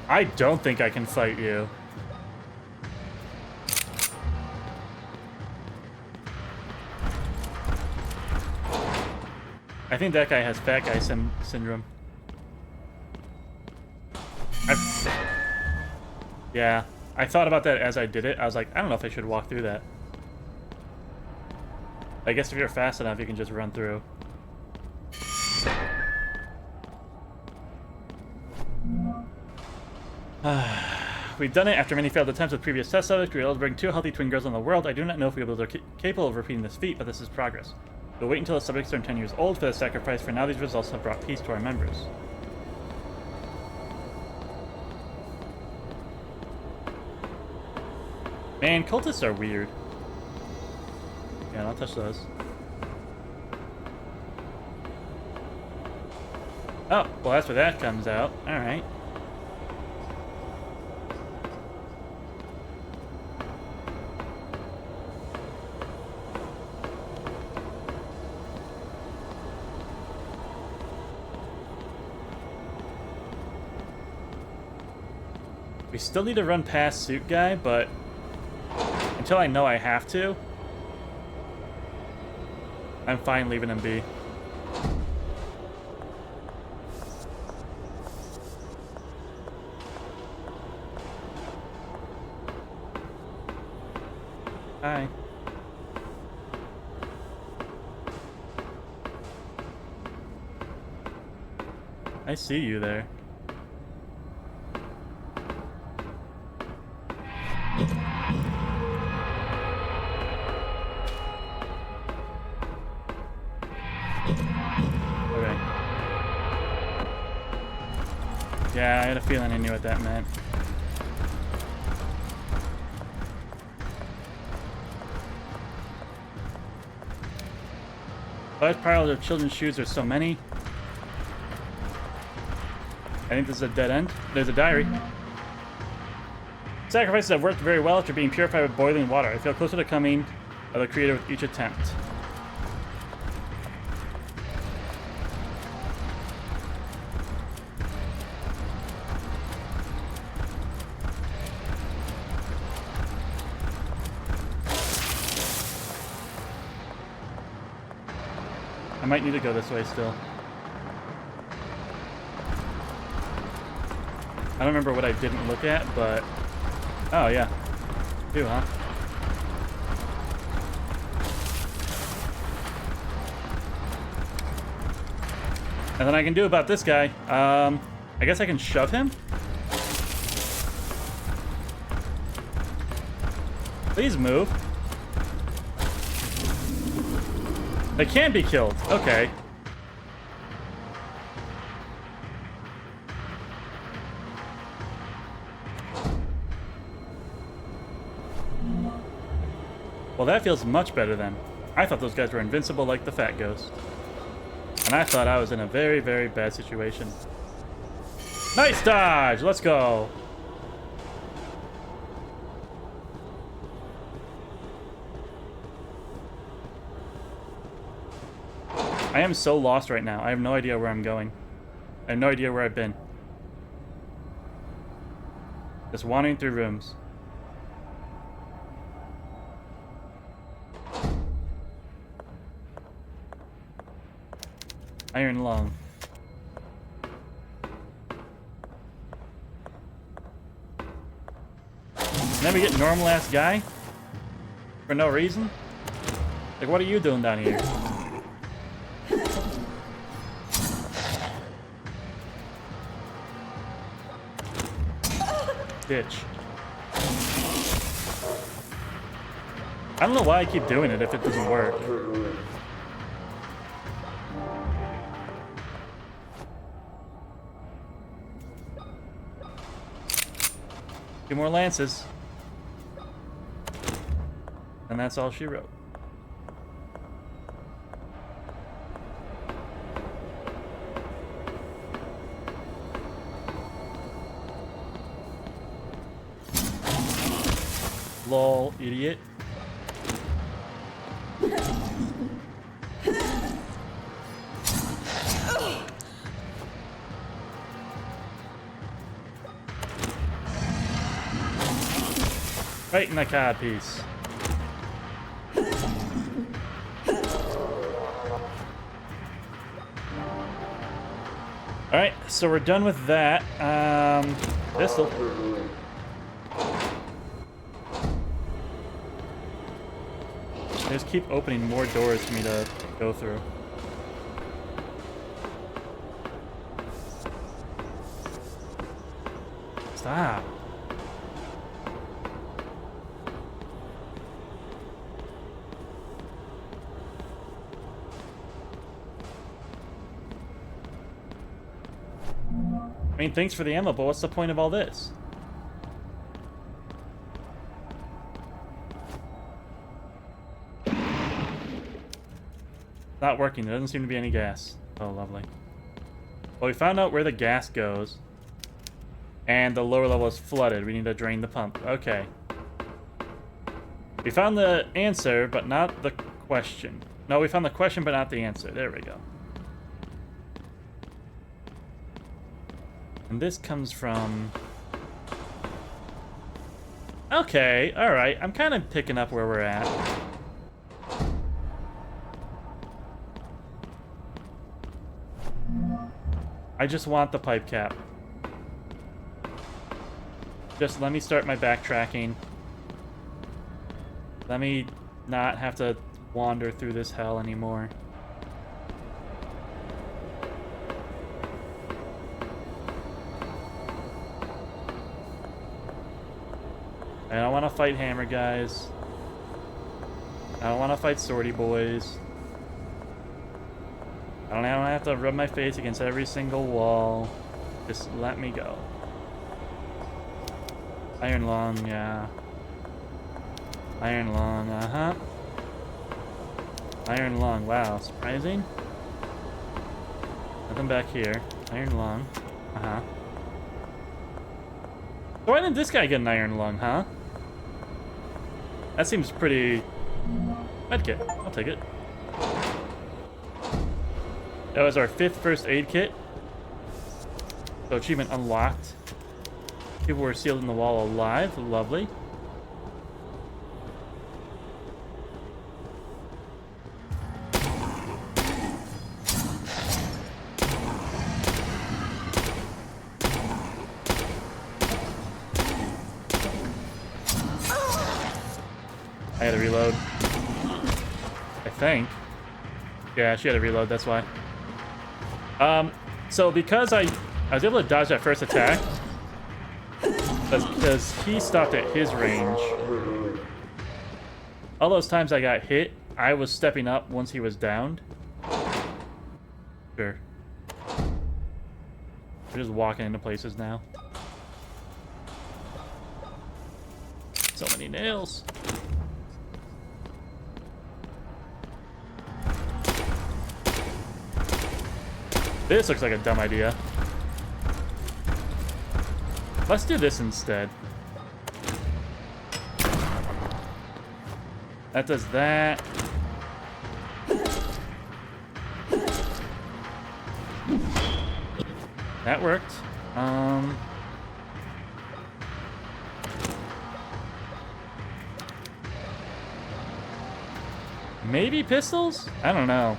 I don't think I can fight you. I think that guy has fat guy syndrome. Yeah, I thought about that as I did it. I was like, I don't know if I should walk through that. I guess if you're fast enough, you can just run through. We've done it after many failed attempts with previous test subjects. We were able to bring 2 healthy twin girls on the world. I do not know if we will be capable of repeating this feat, but this is progress. We'll wait until the subjects turn 10 years old for the sacrifice. For now, these results have brought peace to our members. Man, cultists are weird. Yeah, don't touch those. Oh, well that's where that comes out. Alright. We still need to run past Suit Guy, but until I know I have to, I'm fine leaving him be. Hi. I see you there. Okay. Yeah, I had a feeling I knew what that meant. Large piles of children's shoes, there's so many. I think this is a dead end. There's a diary. Sacrifices have worked very well after being purified with boiling water. I feel closer to coming of the creator with each attempt. I might need to go this way still. I don't remember what I didn't look at, but... Oh, yeah. Do, huh? Nothing I can do about this guy. I guess I can shove him? Please move. They can be killed. Okay. Well, that feels much better then. I thought those guys were invincible like the Fat Ghost. And I thought I was in a very, very bad situation. Nice dodge! Let's go! I am so lost right now. I have no idea where I'm going. I have no idea where I've been. Just wandering through rooms. Iron lung. And then we get normal ass guy? For no reason? Like, what are you doing down here? Ditch. I don't know why I keep doing it if it doesn't work. Two more lances. And that's all she wrote. Lol, idiot. Right in the card piece. Alright, so we're done with that. Pistol. They just keep opening more doors for me to go through. Stop. I mean, thanks for the ammo, but what's the point of all this? Not working. There doesn't seem to be any gas. Oh, lovely. Well, we found out where the gas goes. And the lower level is flooded. We need to drain the pump. Okay. We found the answer, but not the question. No, we found the question, but not the answer. There we go. And this comes from... Okay, alright. I'm kind of picking up where we're at. I just want the pipe cap. Just let me start my backtracking. Let me not have to wander through this hell anymore. I don't want to fight hammer guys. I don't want to fight swordy boys. I don't have to rub my face against every single wall. Just let me go. Iron lung, yeah. Iron lung, uh-huh. Iron lung, wow, surprising. Nothing back here. Iron lung, uh-huh. So why didn't this guy get an iron lung, huh? That seems pretty... Medkit, I'll take it. That was our 5th first aid kit. So achievement unlocked. People were sealed in the wall alive. Lovely. I had to reload. I think. Yeah, she had to reload, that's why. So because I was able to dodge that first attack, because he stopped at his range. All those times I got hit, I was stepping up once he was downed. Sure. We're just walking into places now. So many nails. This looks like a dumb idea. Let's do this instead. That does that. That worked. Maybe pistols? I don't know.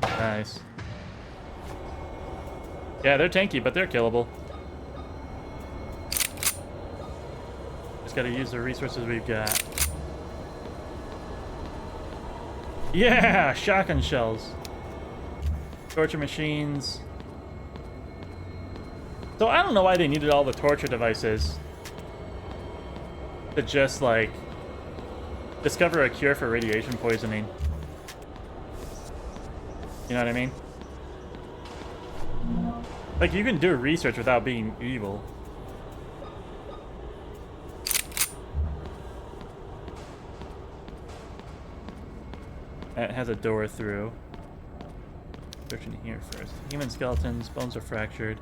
Nice. Yeah, they're tanky, but they're killable. Just gotta use the resources we've got. Yeah! Shotgun shells. Torture machines. So I don't know why they needed all the torture devices. To just, like, discover a cure for radiation poisoning. You know what I mean? Like, you can do research without being evil. That has a door through. Searching here first. Human skeletons, bones are fractured.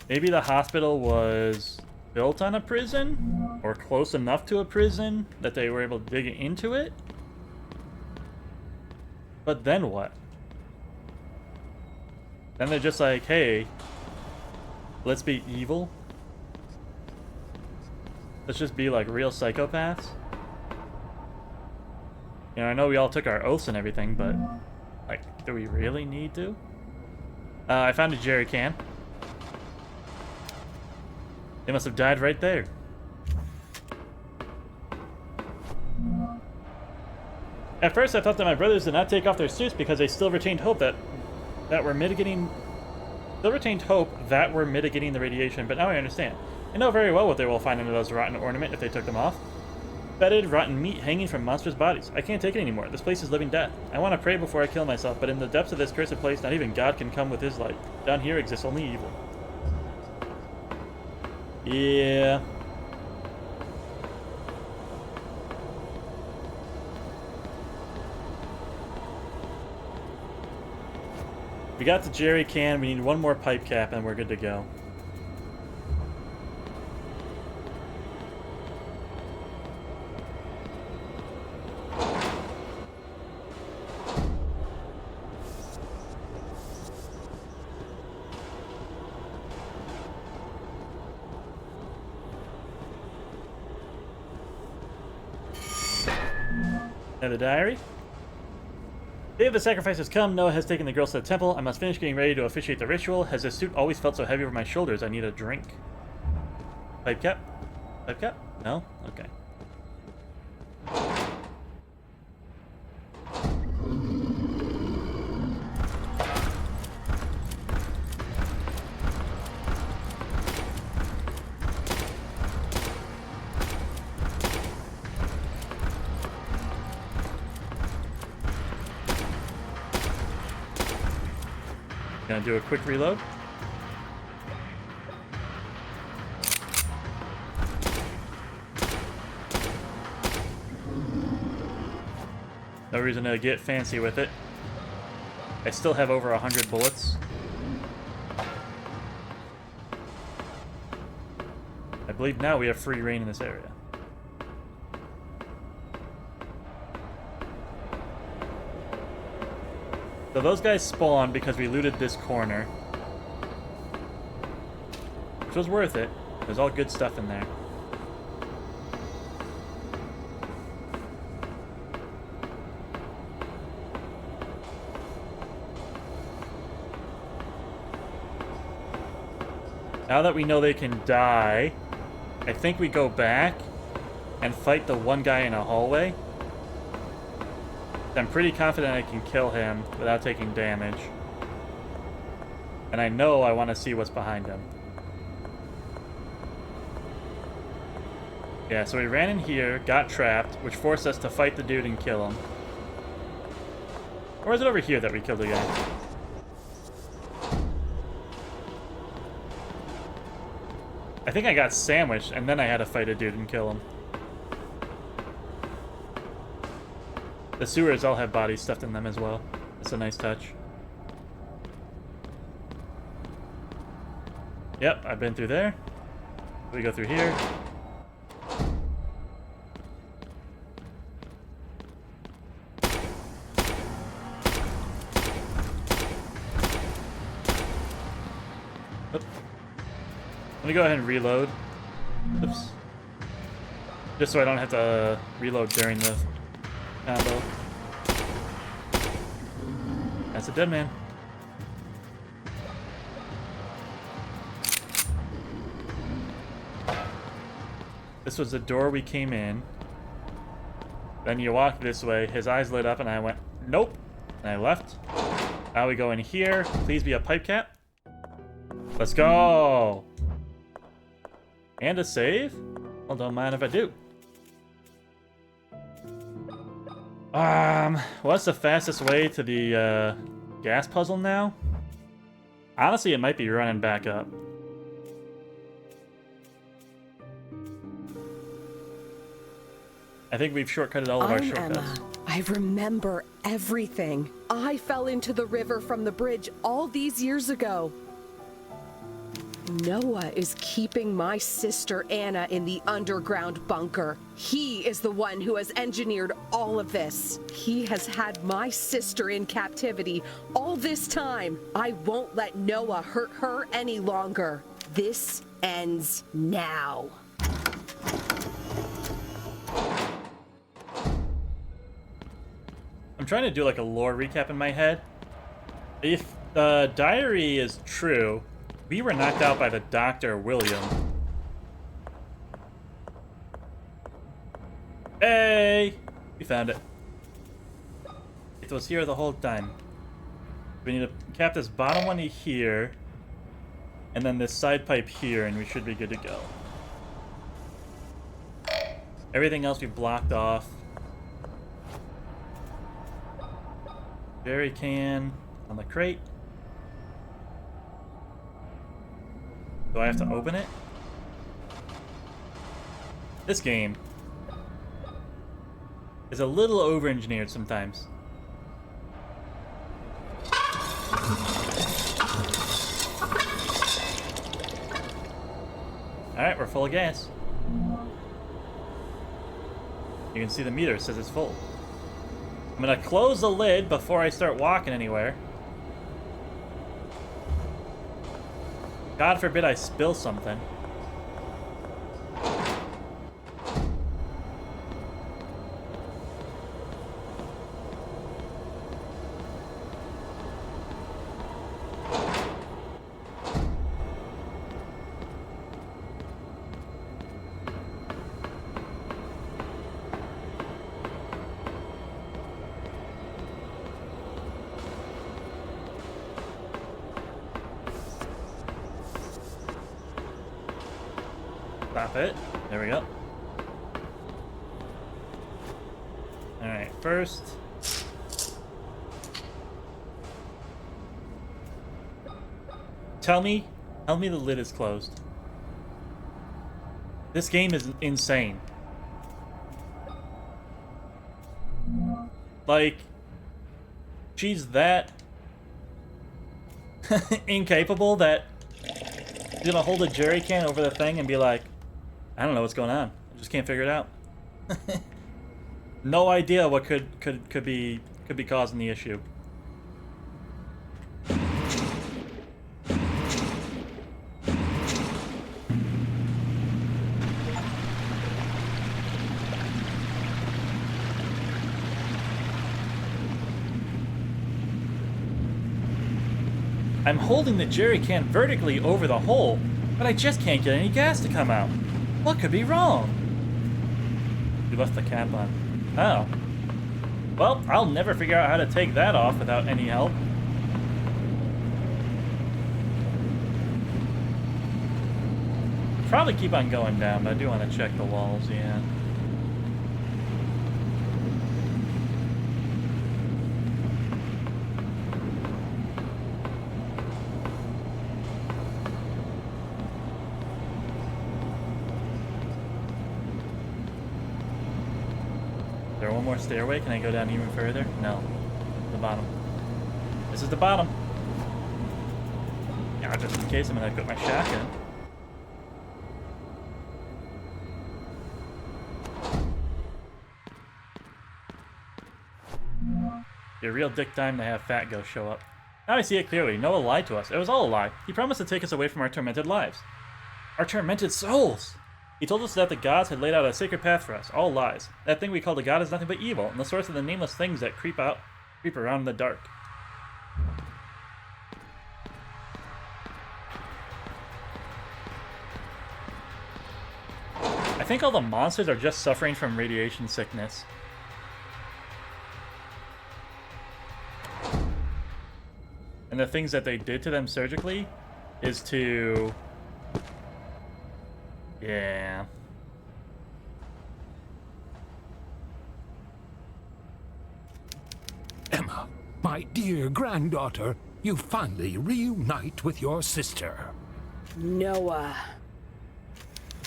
Maybe the hospital was built on a prison, or close enough to a prison that they were able to dig into it. But then what? Then they're just like, hey, let's be evil. Let's just be like real psychopaths. You know, I know we all took our oaths and everything, but like, do we really need to? I found a jerry can. They must have died right there. At first, I thought that my brothers did not take off their suits because they still retained hope that we're mitigating the radiation, but now I understand. I know very well what they will find under those rotten ornament if they took them off. Fetid, rotten meat hanging from monstrous bodies. I can't take it anymore. This place is living death. I want to pray before I kill myself, but in the depths of this cursed place, not even God can come with his light. Down here exists only evil. Yeah. We got the jerry can, we need one more pipe cap, and we're good to go. And the diary. Day of the sacrifice has come. Noah has taken the girls to the temple. I must finish getting ready to officiate the ritual. Has this suit always felt so heavy over my shoulders? I need a drink. Pipe cap? Pipe cap? No? Okay. Gonna do a quick reload. No reason to get fancy with it. I still have over 100 bullets. I believe now we have free reign in this area. So those guys spawned because we looted this corner. Which was worth it. There's all good stuff in there. Now that we know they can die, I think we go back and fight the one guy in a hallway. I'm pretty confident I can kill him without taking damage. And I know I want to see what's behind him. Yeah, so we ran in here, got trapped, which forced us to fight the dude and kill him. Or is it over here that we killed the guy? I think I got sandwiched, and then I had to fight a dude and kill him. The sewers all have bodies stuffed in them as well. That's a nice touch. Yep, I've been through there. We go through here. Oops. Let me go ahead and reload. Oops. Just so I don't have to reload during the combo. That's a dead man. This was the door we came in. Then you walk this way. His eyes lit up and I went, nope. And I left. Now we go in here. Please be a pipe cap. Let's go. And a save? Well, don't mind if I do. What's the fastest way to the gas puzzle now? Honestly, it might be running back up. I think we've shortcutted all of our shortcuts. Emma. I remember everything. I fell into the river from the bridge all these years ago. Noah is keeping my sister Anna in the underground bunker. He is the one who has engineered all of this. He has had my sister in captivity all this time. I won't let Noah hurt her any longer. This ends now. I'm trying to do like a lore recap in my head. If the diary is true, we were knocked out by the Dr. William. Hey! We found it. It was here the whole time. We need to cap this bottom one here, and then this side pipe here, and we should be good to go. Everything else we blocked off. Jerry can on the crate. Do I have to open it? This game is a little over-engineered sometimes. Alright, we're full of gas. You can see the meter, it says it's full. I'm gonna close the lid before I start walking anywhere. God forbid I spill something. Stop it. There we go. Alright, first. Tell me the lid is closed. This game is insane. Like, she's that incapable that she's gonna hold a jerry can over the thing and be like, I don't know what's going on. I just can't figure it out. No idea what could be causing the issue. I'm holding the jerry can vertically over the hole, but I just can't get any gas to come out. What could be wrong? You left the cap on. Oh. Well, I'll never figure out how to take that off without any help. Probably keep on going down, but I do want to check the walls, yeah. Is there one more stairway? Can I go down even further? No. The bottom. This is the bottom. Yeah, just in case I'm gonna put my shotgun. Be a real dick time to have Fat Ghost show up. Now I see it clearly. Noah lied to us. It was all a lie. He promised to take us away from our tormented lives. Our tormented souls! He told us that the gods had laid out a sacred path for us. All lies. That thing we call the god is nothing but evil, and the source of the nameless things that creep around in the dark. I think all the monsters are just suffering from radiation sickness. And the things that they did to them surgically is to... yeah. Emma, my dear granddaughter, you finally reunite with your sister. Noah.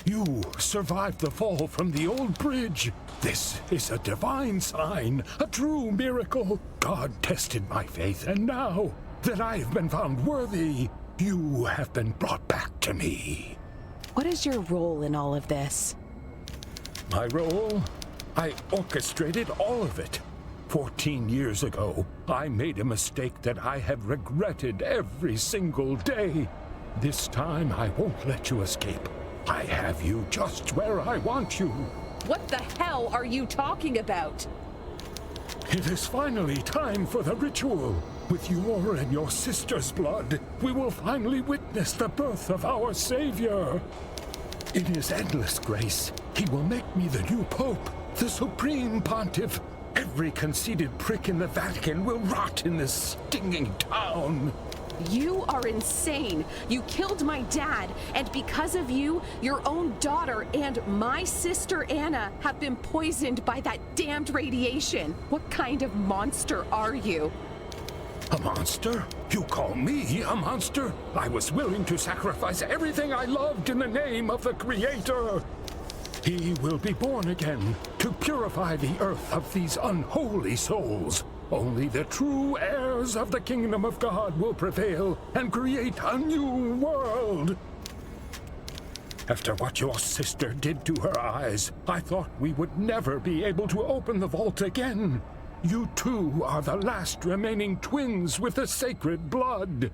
You survived the fall from the old bridge. This is a divine sign, a true miracle. God tested my faith, and now that I have been found worthy, You have been brought back to me. What is your role in all of this? My role? I orchestrated all of it. 14 years ago, I made a mistake that I have regretted every single day. This time, I won't let you escape. I have you just where I want you. What the hell are you talking about? It is finally time for the ritual. With your and your sister's blood, we will finally witness the birth of our Savior. In his endless grace, he will make me the new Pope, the Supreme Pontiff. Every conceited prick in the Vatican will rot in this stinging town. You are insane. You killed my dad, and because of you, your own daughter and my sister Anna have been poisoned by that damned radiation. What kind of monster are you? A monster? You call me a monster? I was willing to sacrifice everything I loved in the name of the Creator. He will be born again to purify the earth of these unholy souls. Only the true heirs of the kingdom of God will prevail and create a new world. After what your sister did to her eyes, I thought we would never be able to open the vault again. You two are the last remaining twins with the sacred blood.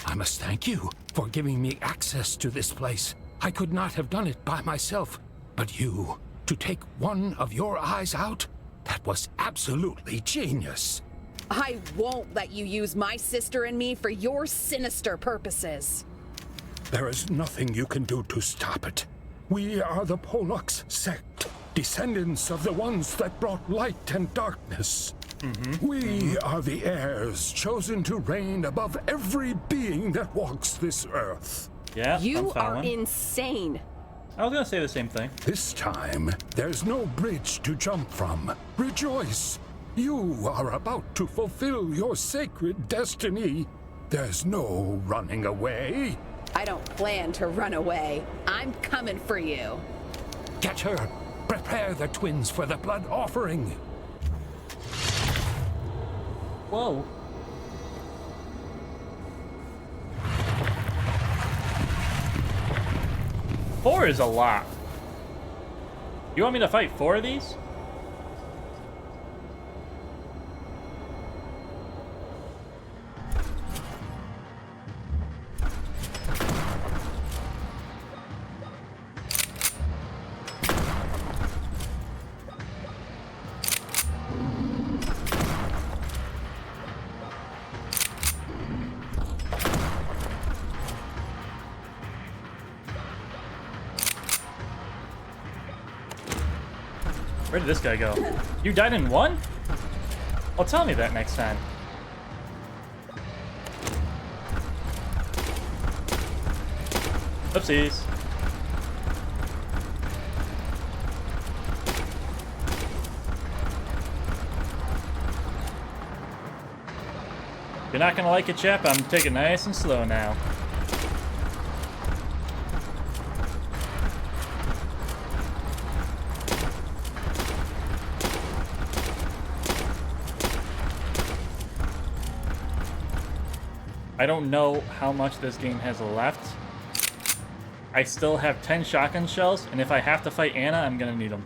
I must thank you for giving me access to this place. I could not have done it by myself. But you, to take one of your eyes out, that was absolutely genius. I won't let you use my sister and me for your sinister purposes. There is nothing you can do to stop it. We are the Pollux sect, descendants of the ones that brought light and darkness. We are the heirs chosen to reign above every being that walks this earth. Yeah, You I'm are following. insane. I was gonna say the same thing. This time, there's no bridge to jump from. Rejoice! You are about to fulfill your sacred destiny. There's no running away. I don't plan to run away. I'm coming for you. Get her! Prepare the twins for the blood offering. Whoa. Four is a lot. You want me to fight 4 of these? Where did this guy go? You died in 1? Well, tell me that next time. Oopsies. You're not gonna like it, chap. I'm taking it nice and slow now. I don't know how much this game has left. I still have 10 shotgun shells, and if I have to fight Anna, I'm gonna need them.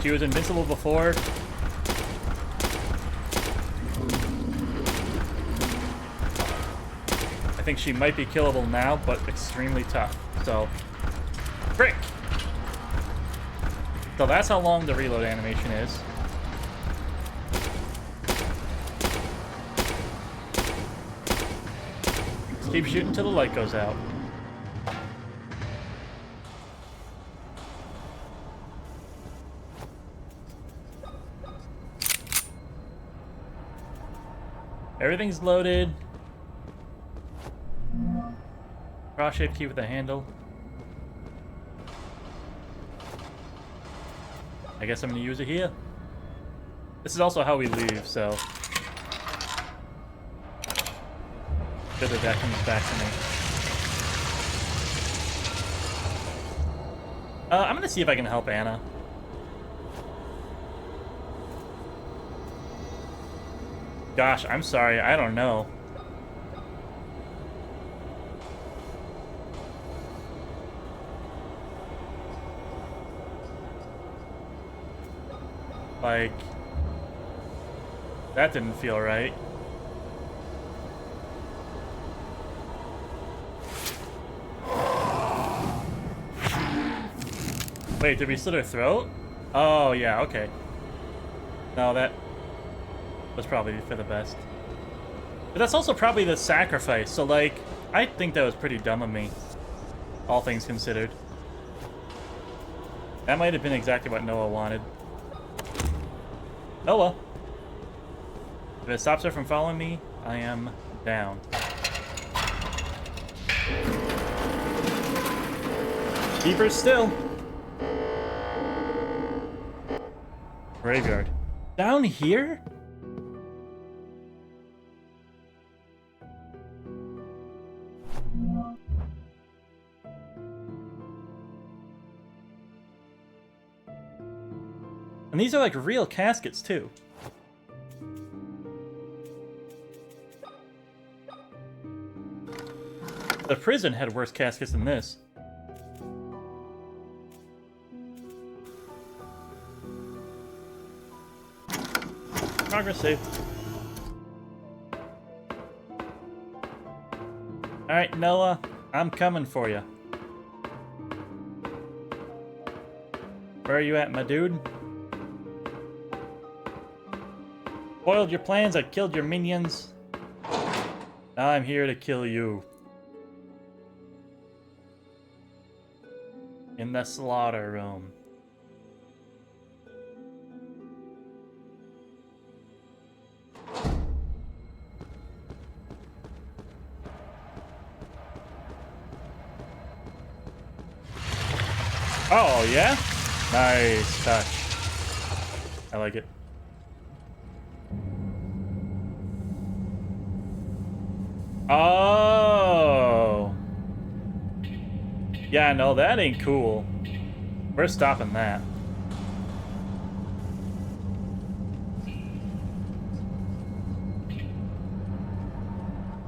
She was invincible before. I think she might be killable now, but extremely tough. So, frick! So that's how long the reload animation is. Keep shooting till the light goes out. Everything's loaded. Cross-shaped key with a handle. I guess I'm gonna use it here. This is also how we leave, so good that comes back to me. I'm gonna see if I can help Anna. Gosh, I'm sorry, I don't know. Like, that didn't feel right. Wait, did we slit her throat? Oh, yeah, okay. No, that was probably for the best. But that's also probably the sacrifice, so like, I think that was pretty dumb of me, all things considered. That might have been exactly what Noah wanted. Oh well. If it stops her from following me, I am down. Keep her still. Graveyard. Down here? And these are like real caskets too. The prison had worse caskets than this. Progress saved. Alright, Noah, I'm coming for you. Where are you at, my dude? Spoiled your plans, I killed your minions. Now I'm here to kill you. In the slaughter room. Oh, yeah? Nice touch. I like it. Oh. Yeah, no, that ain't cool. We're stopping that.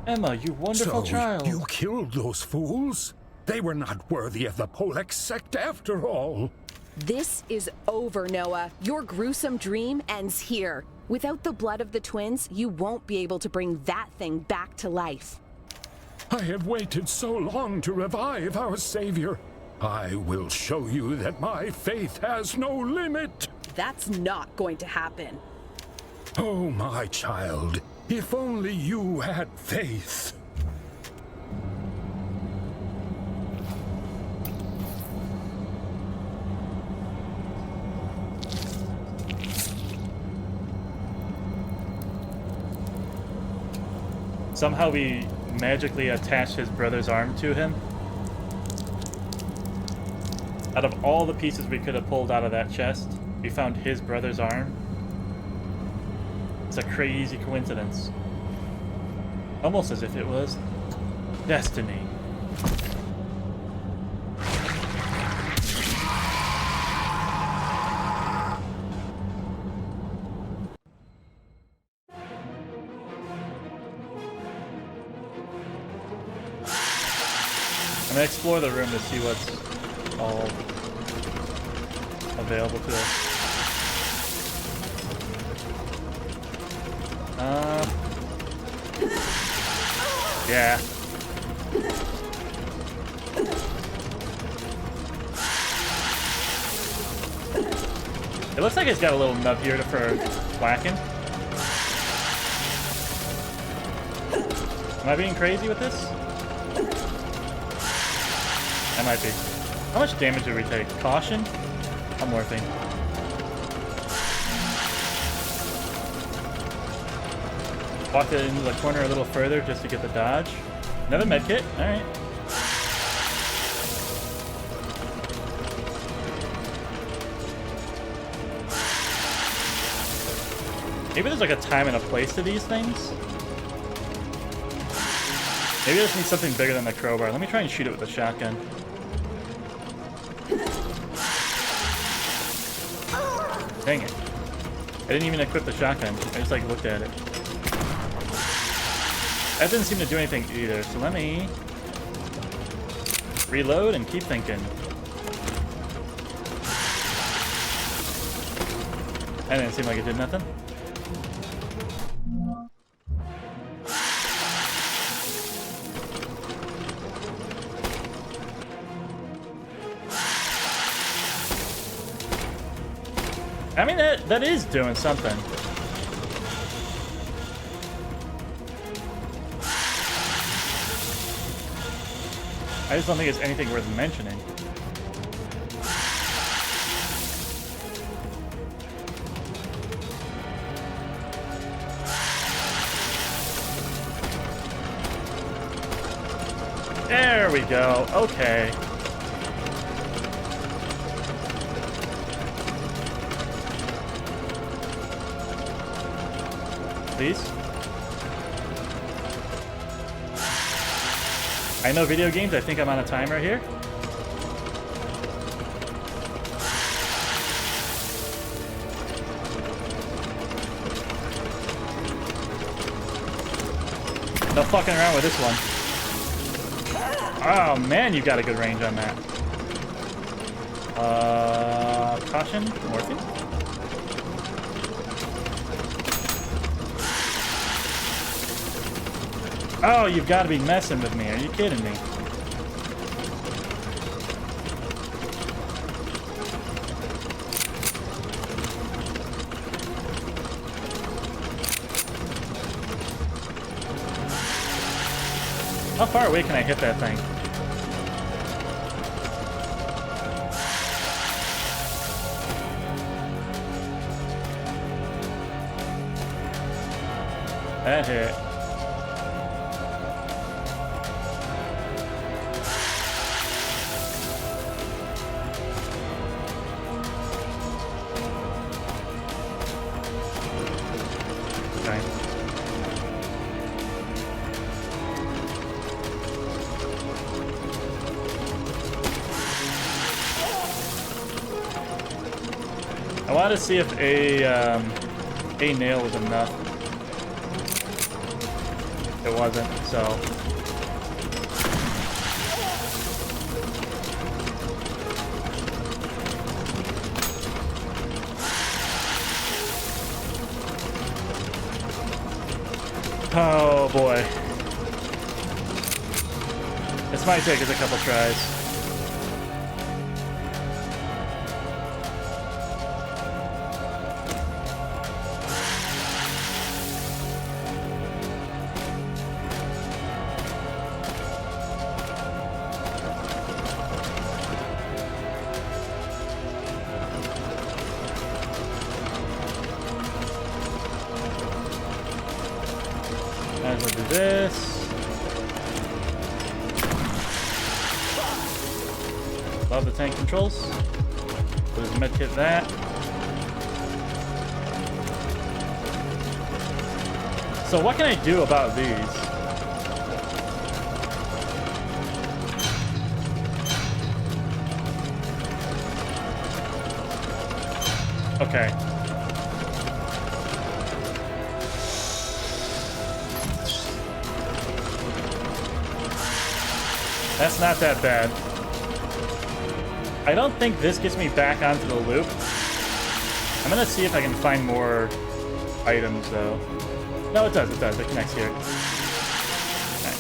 Emma, you wonderful child. You killed those fools? They were not worthy of the Polex sect after all. This is over, Noah. Your gruesome dream ends here. Without the blood of the twins, you won't be able to bring that thing back to life. I have waited so long to revive our savior. I will show you that my faith has no limit. That's not going to happen. Oh, my child, if only you had faith. Somehow we magically attached his brother's arm to him. Out of all the pieces we could have pulled out of that chest, we found his brother's arm. It's a crazy coincidence. Almost as if it was destiny. I'm gonna explore the room to see what's all available to us. Yeah. It looks like it's got a little nub here for whacking. Am I being crazy with this? I might be. How much damage did we take? Caution? One more thing. Walked it into the corner a little further just to get the dodge. Another medkit. Alright. Maybe there's like a time and a place to these things. Maybe I just need something bigger than the crowbar. Let me try and shoot it with a shotgun. Dang it. I didn't even equip the shotgun. I just like looked at it. That didn't seem to do anything either, so let me reload and keep thinking. That didn't seem like it did nothing. I mean, that is doing something. I just don't think it's anything worth mentioning. There we go. Okay. Please. I know video games. I think I'm on a timer here. No fucking around with this one. Oh man, you got a good range on that. Caution, morphine. Oh, you've got to be messing with me. Are you kidding me? How far away can I hit that thing? That hit. Okay. I want to see if a nail was enough. It wasn't, so. Oh boy. This might take us a couple tries. Might as well do this. Love the tank controls. Put his medkit that. So what can I do about these? Okay. That's not that bad. I don't think this gets me back onto the loop. I'm gonna see if I can find more items though. No, it does, it connects here. Okay.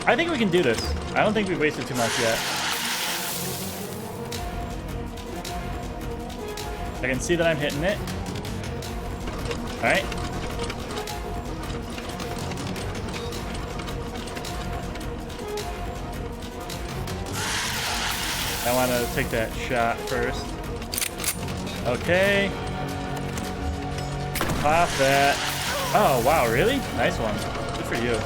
I think we can do this. I don't think we've wasted too much yet. I can see that I'm hitting it. Alright. I want to take that shot first. Okay. Pop that. Oh, wow, really? Nice one. Good for you.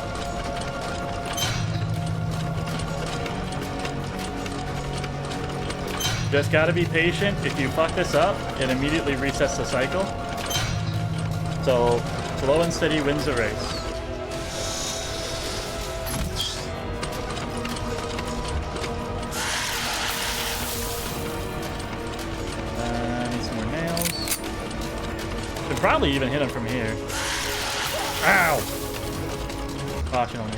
Just gotta be patient. If you fuck this up, it immediately resets the cycle. So, slow and steady wins the race. Probably even hit him from here. Ow! Caution on me.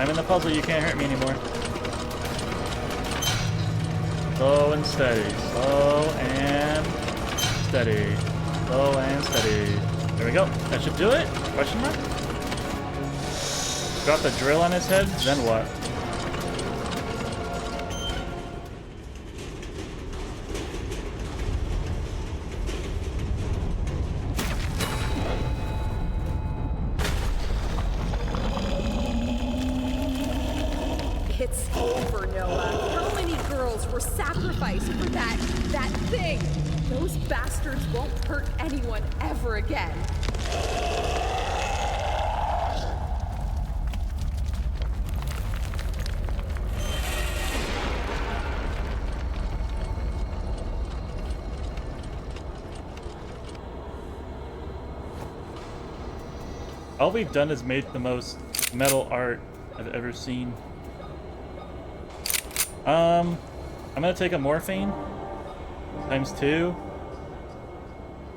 I'm in the puzzle, you can't hurt me anymore. Slow and steady. Slow and steady. Slow and steady. There we go. That should do it? Question mark? Drop the drill on his head, then what? It's over, Noah. How many girls were sacrificed for that thing? Those bastards won't hurt anyone ever again. All we've done is made the most metal art I've ever seen. I'm gonna take a morphine ×2.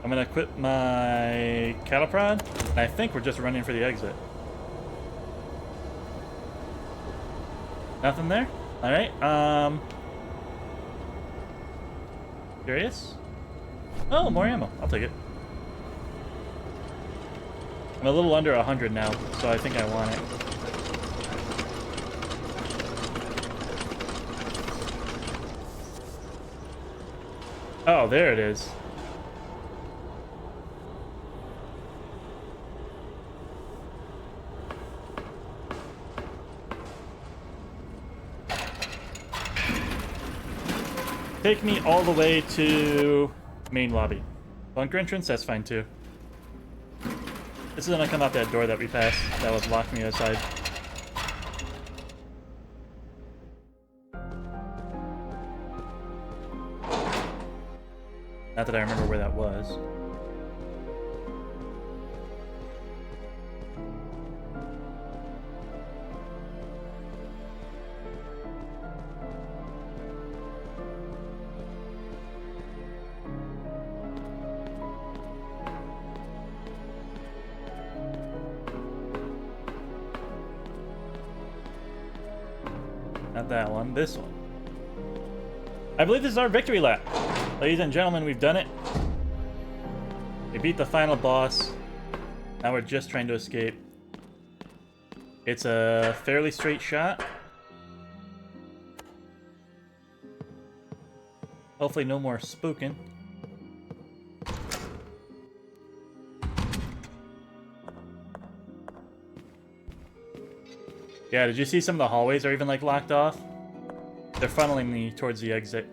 I'm gonna equip my cattle prod, and I think we're just running for the exit. Nothing there? Alright, curious? Oh, more ammo. I'll take it. I'm a little under 100 now, so I think I want it. Oh, there it is. Take me all the way to main lobby. Bunker entrance, that's fine too. This is gonna come out that door that we passed that was locking me outside. Not that I remember where that was. Not that one, this one. I believe this is our victory lap. Ladies and gentlemen, we've done it. We beat the final boss. Now we're just trying to escape. It's a fairly straight shot. Hopefully no more spooking. Yeah, did you see some of the hallways are even like locked off? They're funneling me towards the exit.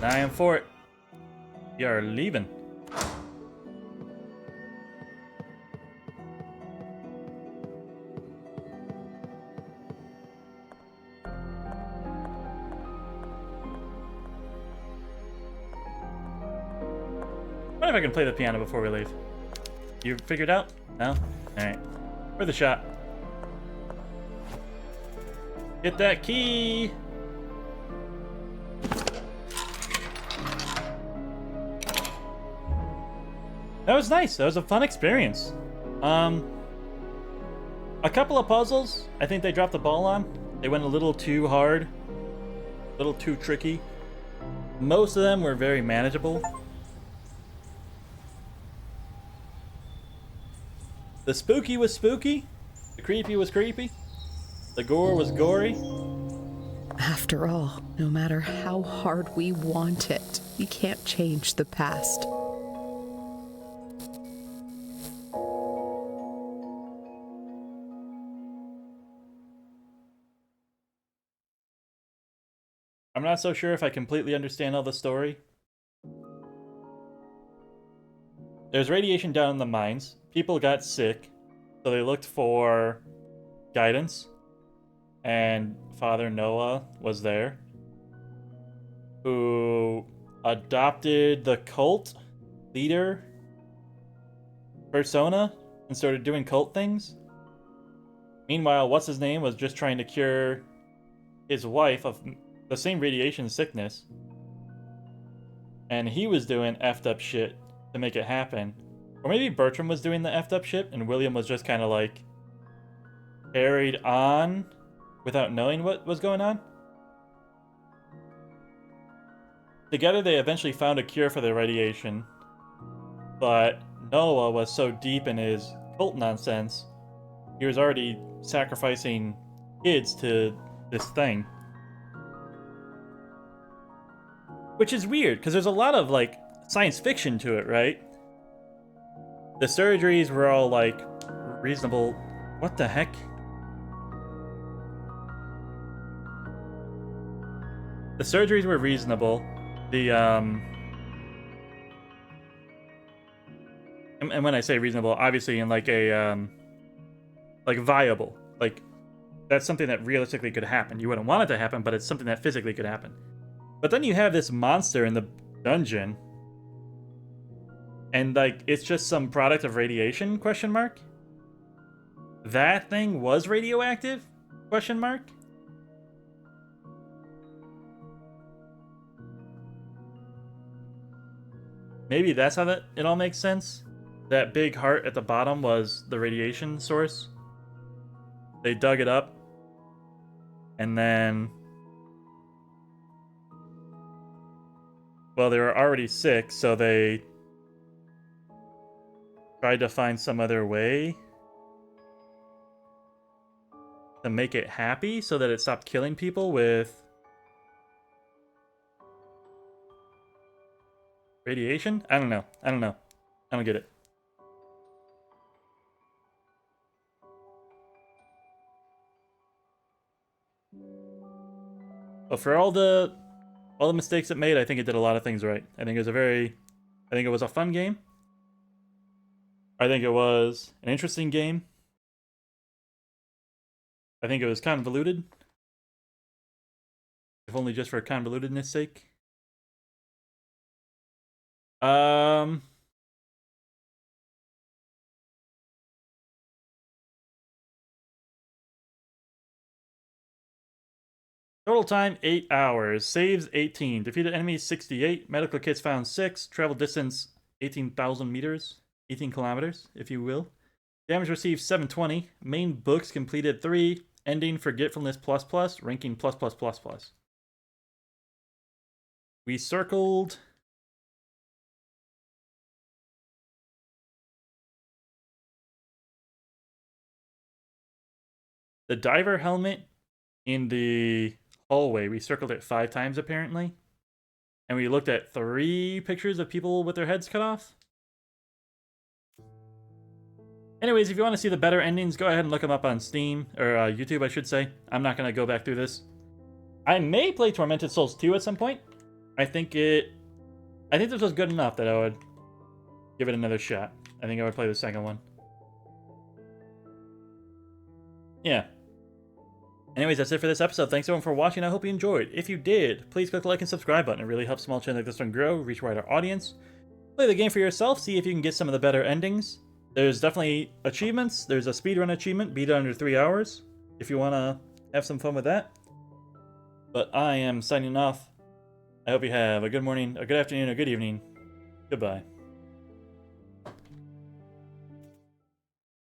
I am for it. We are leaving. What if I can play the piano before we leave? You figured out? No? Alright. For the shot. Get that key! That was nice. That was a fun experience. A couple of puzzles, I think they dropped the ball on. They went a little too hard. A little too tricky. Most of them were very manageable. The spooky was spooky. The creepy was creepy. The gore was gory. After all, no matter how hard we want it, we can't change the past. I'm not so sure if I completely understand all the story. There's radiation down in the mines. People got sick, so they looked for guidance. And Father Noah was there, who adopted the cult leader persona and started doing cult things. Meanwhile, what's his name was just trying to cure his wife of the same radiation sickness. And he was doing effed up shit to make it happen. Or maybe Bertram was doing the effed up shit and William was just kind of like carried on without knowing what was going on. Together they eventually found a cure for the radiation, but Noah was so deep in his cult nonsense, he was already sacrificing kids to this thing. Which is weird, because there's a lot of, like, science fiction to it, right? The surgeries were all, like, reasonable. What the heck? The surgeries were reasonable. The, And when I say reasonable, obviously in, like, a, like, viable. Like, that's something that realistically could happen. You wouldn't want it to happen, but it's something that physically could happen. But then you have this monster in the dungeon, and like it's just some product of radiation, question mark? That thing was radioactive? Question mark? Maybe that's how it all makes sense. That big heart at the bottom was the radiation source. They dug it up, and then, well, they were already sick, so they tried to find some other way to make it happy so that it stopped killing people with radiation? I don't know. I don't get it. But for all the mistakes it made, I think it did a lot of things right. I think it was a fun game. I think it was an interesting game. I think it was convoluted. If only just for convolutedness sake. Total time, 8 hours. Saves, 18. Defeated enemies, 68. Medical kits found, 6. Travel distance, 18,000 meters. 18 kilometers, if you will. Damage received, 720. Main books completed, 3. Ending, forgetfulness, ++. Ranking, ++++. We circled... the diver helmet in the hallway. We circled it 5 times, apparently. And we looked at 3 pictures of people with their heads cut off. Anyways, if you want to see the better endings, go ahead and look them up on Steam, or YouTube, I should say. I'm not going to go back through this. I may play Tormented Souls 2 at some point. I think this was good enough that I would give it another shot. I think I would play the second one. Yeah. Anyways, that's it for this episode. Thanks everyone for watching. I hope you enjoyed. If you did, please click the like and subscribe button. It really helps small channels like this one grow, reach a wider audience. Play the game for yourself, see if you can get some of the better endings. There's definitely achievements. There's a speedrun achievement, beat it under 3 hours, if you want to have some fun with that. But I am signing off. I hope you have a good morning, a good afternoon, a good evening. Goodbye.